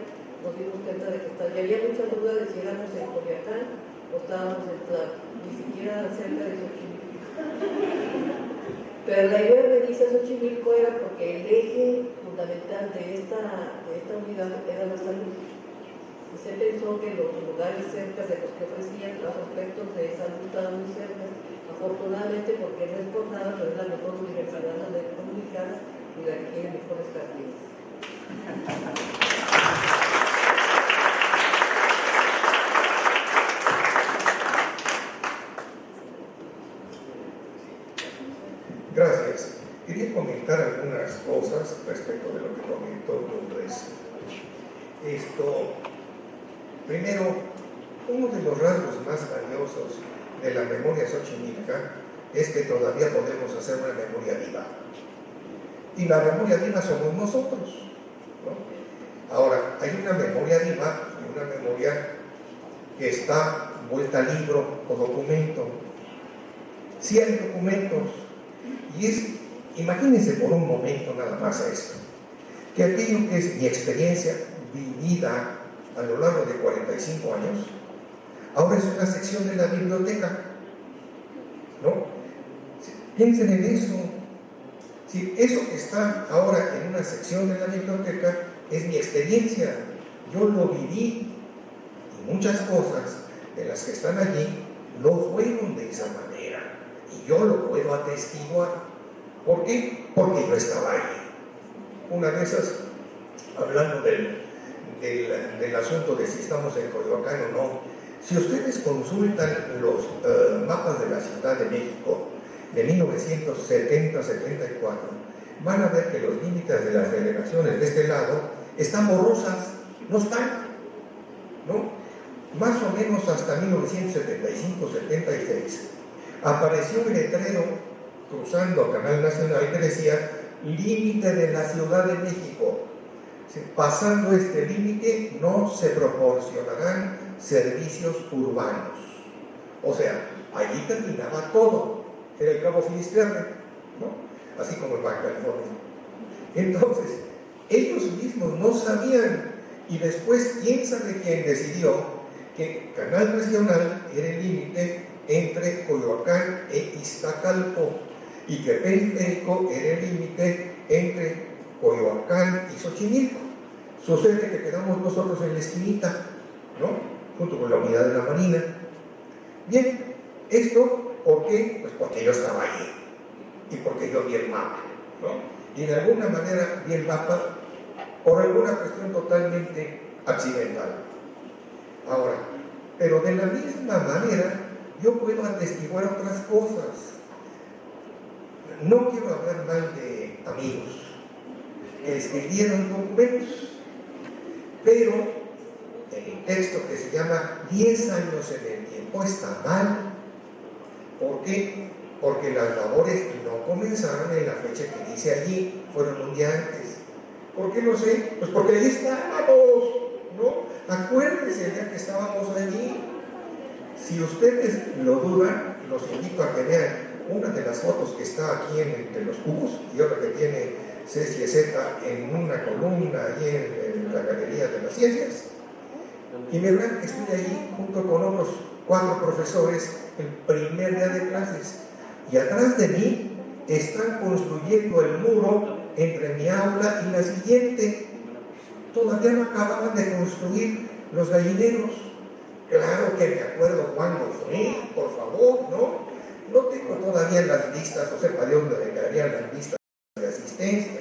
nos dimos cuenta de que y había mucha duda de si éramos en Coyoacán o estábamos en Tlalpan, ni siquiera cerca de Xochimilco. Pero la idea de venirse a Xochimilco era porque el eje fundamental de esta unidad era la salud. Y se pensó que los lugares cerca de los que ofrecían los aspectos de salud estaban muy cerca, afortunadamente, porque no es por nada, pero es la mejor universidad comunicada y la que tiene mejores jardines. Gracias. Quería comentar algunas cosas respecto de lo que comentó Lourdes. Primero, uno de los rasgos más valiosos de la memoria xochimilca es que todavía podemos hacer una memoria viva. Y la memoria viva somos nosotros, ¿no? Ahora, hay una memoria viva y una memoria que está vuelta a libro o documento. Sí hay documentos. Y imagínense por un momento nada más a esto, que aquello que es mi experiencia vivida a lo largo de 45 años, ahora es una sección de la biblioteca, ¿no? Piensen en eso. Si eso que está ahora en una sección de la biblioteca es mi experiencia, yo lo viví, y muchas cosas de las que están allí no fueron de esa manera. Y yo lo puedo atestiguar. ¿Por qué? Porque yo estaba ahí. una de esas, hablando del asunto de si estamos en Coyoacán o no, si ustedes consultan los mapas de la Ciudad de México de 1970-74, van a ver que los límites de las delegaciones de este lado están borrosas, no están, ¿no? Más o menos hasta 1975-76 apareció un letrero cruzando Canal Nacional que decía límite de la Ciudad de México. Pasando este límite no se proporcionarán servicios urbanos. O sea, allí terminaba todo. Era el Cabo Finisterre, ¿no? Así como el Baja California. Entonces, ellos mismos no sabían, y después quién sabe quién decidió que Canal Nacional era el límite entre Coyoacán e Iztacalco y que Periférico era el límite entre Coyoacán y Xochimilco. Sucede que quedamos nosotros en la esquinita, ¿no? Junto con la unidad de la Marina. Bien, ¿esto por qué? Pues porque yo estaba allí y porque yo vi el mapa, ¿no? Y de alguna manera vi el mapa por alguna cuestión totalmente accidental. Ahora, pero de la misma manera yo puedo atestiguar otras cosas. No quiero hablar mal de amigos que escribieron documentos, pero el texto que se llama 10 años en el tiempo está mal. ¿Por qué? Porque las labores no comenzaron en la fecha que dice allí, fueron un día antes. ¿Por qué lo sé? Pues porque allí estábamos, ¿no? Acuérdense ya que estábamos allí. Si ustedes lo dudan, los invito a que vean una de las fotos que está aquí entre los cubos y otra que tiene Ceci Z en una columna ahí en la Galería de las Ciencias, y me verán que estoy ahí junto con otros 4 profesores el primer día de clases, y atrás de mí están construyendo el muro entre mi aula y la siguiente. Todavía no acababan de construir los gallineros. Claro que me acuerdo cuándo fue, por favor, ¿no? No tengo todavía las listas, no sepa de dónde me quedarían las listas de asistencia.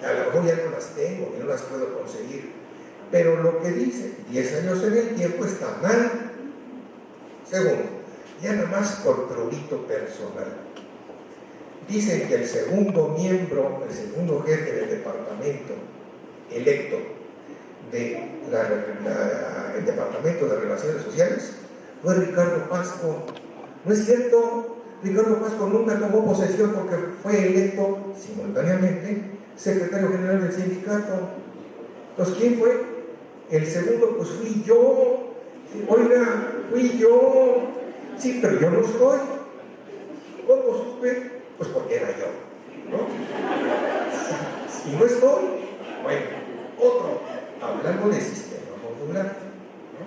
A lo mejor ya no las tengo, no las puedo conseguir. Pero lo que dice 10 años en el tiempo está mal. Segundo, ya nada más por prurito personal. Dicen que el segundo miembro, el segundo jefe del departamento electo del Departamento de Relaciones Sociales fue Ricardo Pasco. No es cierto, Ricardo Pasco nunca tomó posesión porque fue electo simultáneamente secretario general del sindicato. Entonces, ¿quién fue? El segundo, pues fui yo. Oiga, fui yo. Sí, pero yo no soy. ¿Cómo supe? Pues porque era yo, ¿no? Y no estoy. Bueno, otro, hablando de sistema modular, ¿no?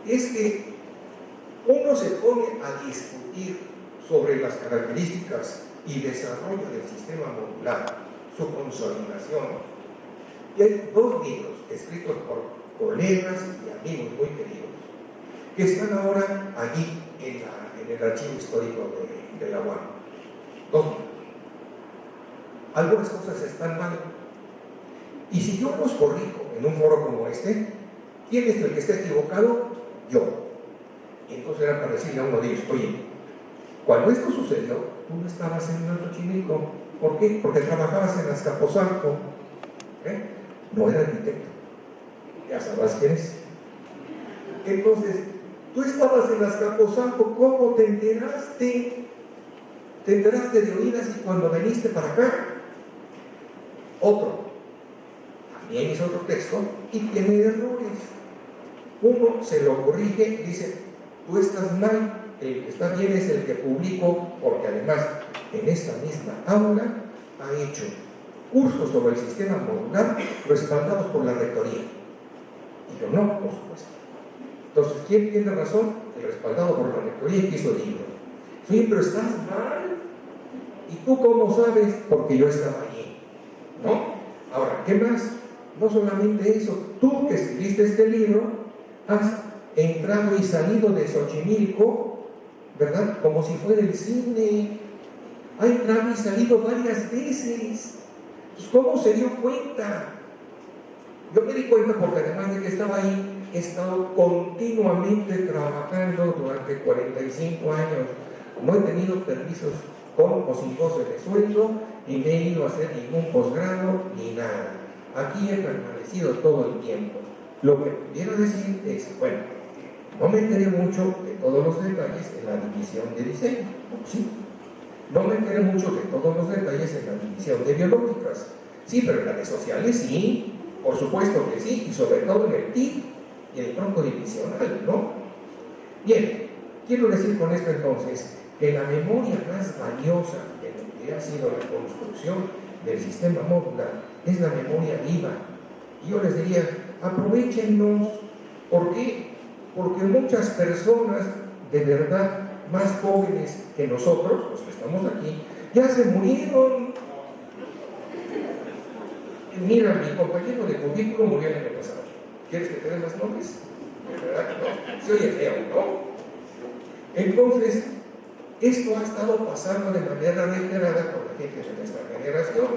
Es que uno se pone a discutir sobre las características y desarrollo del sistema modular, su consolidación, y hay 2 libros escritos por colegas y amigos muy queridos que están ahora allí en el archivo histórico de la UAM. 2 libros. Algunas cosas están mal, y si yo los corrijo en un foro como este, ¿quién es el que está equivocado? Yo. Y entonces era para decirle a uno de ellos, oye, cuando esto sucedió, tú no estabas en Xochimilco. ¿Por qué? Porque trabajabas en Azcapotzalco. No era arquitecto. Ya sabrás quién es. Entonces, tú estabas en Azcapotzalco, ¿cómo te enteraste? Te enteraste de oídas y cuando viniste para acá. Otro. También hizo otro texto y tiene errores. Uno se lo corrige y dice, tú estás mal, el que está bien es el que publico, porque además en esta misma aula ha hecho cursos sobre el sistema modular respaldados por la rectoría. Y yo no, por supuesto. Entonces, ¿quién tiene razón? El respaldado por la rectoría que hizo el libro. Sí, pero estás mal. ¿Y tú cómo sabes? Porque yo estaba allí, ¿no? Ahora, ¿qué más? No solamente eso, tú que escribiste este libro, has entrado y salido de Xochimilco, ¿verdad? Como si fuera el cine. Ha entrado y salido varias veces. Pues, ¿cómo se dio cuenta? Yo me di cuenta porque además de que estaba ahí, he estado continuamente trabajando durante 45 años. No he tenido permisos con o sin goce de sueldo, ni me he ido a hacer ningún posgrado, ni nada. Aquí he permanecido todo el tiempo. Lo que quiero decir es, bueno, no me enteré mucho de todos los detalles en la división de diseño, sí. No me enteré mucho de todos los detalles en la división de biológicas, sí, pero en la de sociales sí, por supuesto que sí, y sobre todo en el TIC y el tronco divisional, ¿no? Bien, quiero decir con esto entonces que la memoria más valiosa de lo que ha sido la construcción del sistema modular es la memoria viva. Y yo les diría, aprovechennos. ¿Por qué? Porque muchas personas de verdad más jóvenes que nosotros, los que estamos aquí, ya se murieron. Mira, mi compañero de cubículo murió el año pasado. ¿Quieres que te dé más nombres? De verdad que no. Se oye feo, ¿no? Entonces, esto ha estado pasando de manera reiterada con la gente de nuestra generación.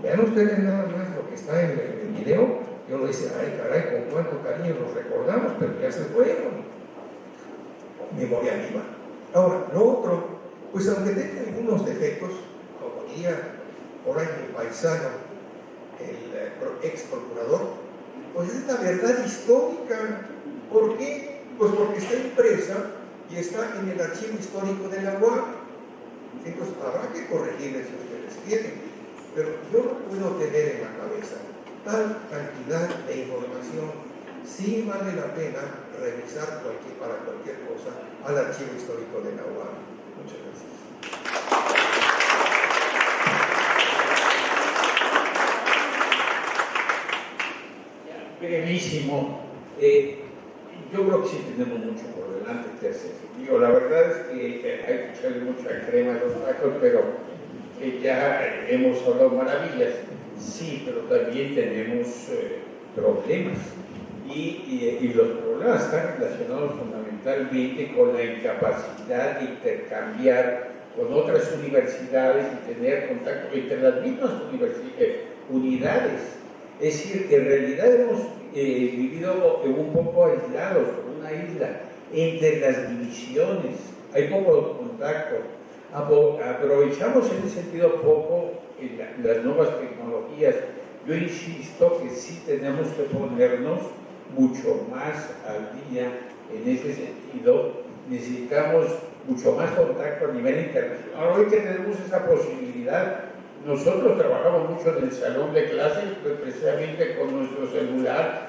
Vean ustedes nada más lo que está en el video. Yo lo dice, ay caray, con cuánto cariño los recordamos, pero ya se fueron. Memoria viva. Ahora, lo otro, pues aunque tenga algunos defectos, como diría por ahí mi paisano, el ex procurador, pues es la verdad histórica. ¿Por qué? Pues porque está impresa y está en el archivo histórico de la UAM. Entonces habrá que corregirle si ustedes quieren, pero yo no puedo tener en la cabeza tal cantidad de información. Sí vale la pena revisar para cualquier cosa al archivo histórico de la UAM. Muchas gracias. Brevísimo. Yo creo que sí tenemos mucho por delante que hacer. Digo, la verdad es que hay que echarle mucha crema a los tacos, pero ya hemos hablado maravillas. Sí, pero también tenemos problemas. Y los problemas están relacionados fundamentalmente con la incapacidad de intercambiar con otras universidades y tener contacto entre las mismas unidades. Es decir, que en realidad hemos vivido un poco aislados, por una isla, entre las divisiones. Hay poco contacto. Aprovechamos en ese sentido poco las nuevas tecnologías. Yo insisto que sí tenemos que ponernos mucho más al día en ese sentido. Necesitamos mucho más contacto a nivel internacional. Hoy que tenemos esa posibilidad, nosotros trabajamos mucho en el salón de clases, pues precisamente con nuestro celular.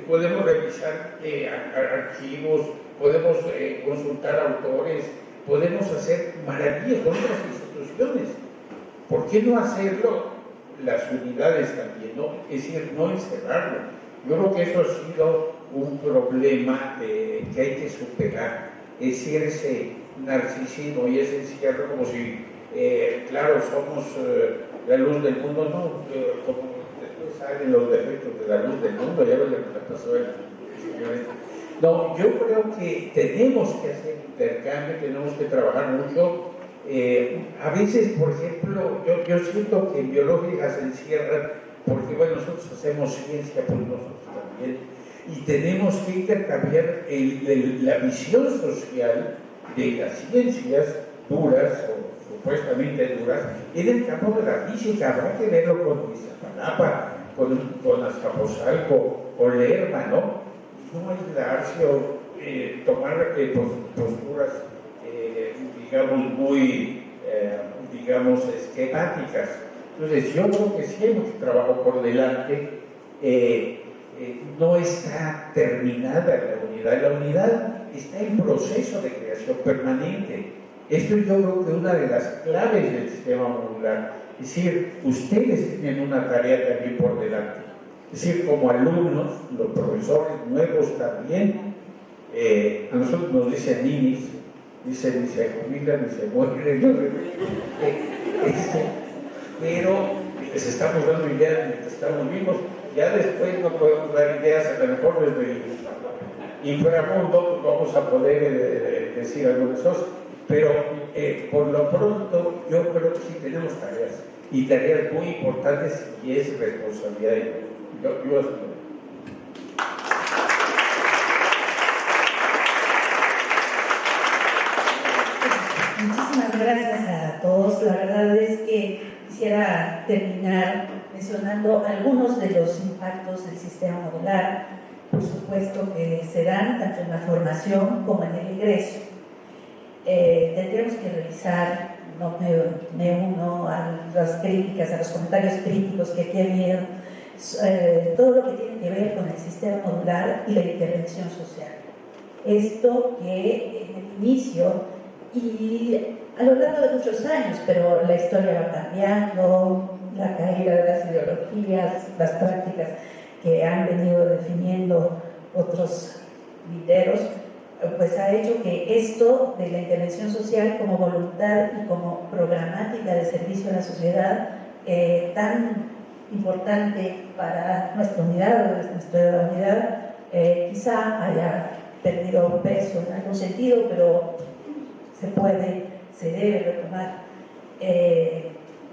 Podemos revisar archivos, podemos consultar autores, podemos hacer maravillas con otras instituciones. ¿Por qué no hacerlo las unidades también? ¿No? Es decir, no encerrarlo. Yo creo que eso ha sido un problema que hay que superar. Es decir, ese narcisismo y ese encierro como si, claro, somos la luz del mundo, no, como después salen los defectos de la luz del mundo, ya lo que pasó el señor. No, yo creo que tenemos que hacer intercambio, tenemos que trabajar mucho. A veces, por ejemplo, yo siento que en biológica se encierran porque, bueno, nosotros hacemos ciencia, pues nosotros también, y tenemos que intercambiar la visión social de las ciencias duras o supuestamente duras en el campo de la física. Habrá que verlo con Iztapalapa, con Azcapotzalco, con Lerma, ¿no? No aislarse o tomar posturas, digamos, muy, digamos, esquemáticas. Entonces, yo creo que sí hay mucho trabajo por delante. No está terminada la unidad está en proceso de creación permanente. Esto yo creo que es una de las claves del sistema modular. Es decir, ustedes tienen una tarea también por delante. Es decir, como alumnos, los profesores nuevos también, a nosotros nos dicen ninis, dicen ni se jubilan ni se mueren, pero les estamos dando ideas mientras estamos vivos. Ya después no podemos dar ideas, a lo mejor desde el inframundo vamos a poder decir algunas cosas. Pero por lo pronto yo creo que sí tenemos tareas, y tareas muy importantes, y es responsabilidad. Muchísimas gracias a todos. La verdad es que quisiera terminar mencionando algunos de los impactos del sistema modular, por supuesto que se dan tanto en la formación como en el ingreso. Tendríamos que revisar, no me uno a las críticas, a los comentarios críticos que aquí había, todo lo que tiene que ver con el sistema modular y la intervención social. Esto que en el inicio y a lo largo de muchos años, pero la historia va cambiando, la caída de las ideologías, las prácticas que han venido definiendo otros lideros, pues ha hecho que esto de la intervención social como voluntad y como programática de servicio a la sociedad tan importante para nuestra unidad, nuestra unidad, quizá haya perdido peso en algún sentido, pero se debe retomar.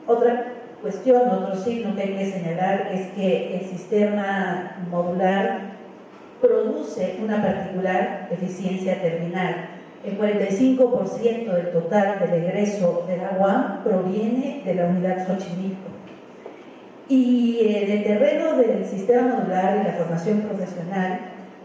Otra cuestión, otro signo que hay que señalar es que el sistema modular produce una particular eficiencia terminal. El 45% del total del egreso de la UAM proviene de la unidad Xochimilco. Y en el terreno del sistema modular y la formación profesional,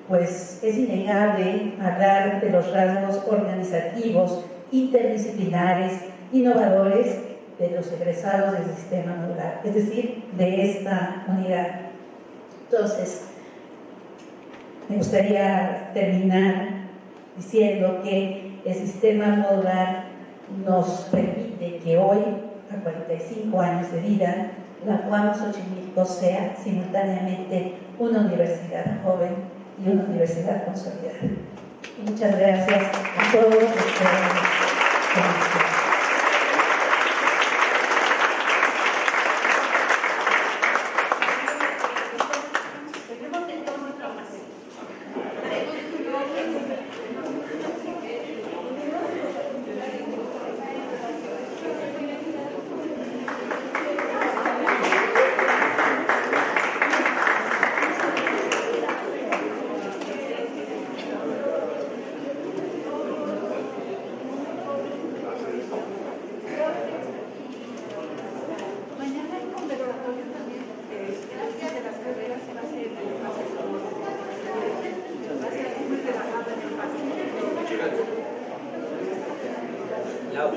pues es innegable hablar de los rasgos organizativos, interdisciplinares, innovadores de los egresados del sistema modular, es decir, de esta unidad. Entonces, me gustaría terminar diciendo que el sistema modular nos permite que hoy, a 45 años de vida, la UAM Xochimilco sea simultáneamente una universidad joven y una universidad consolidada. Muchas gracias a todos ustedes. Lau.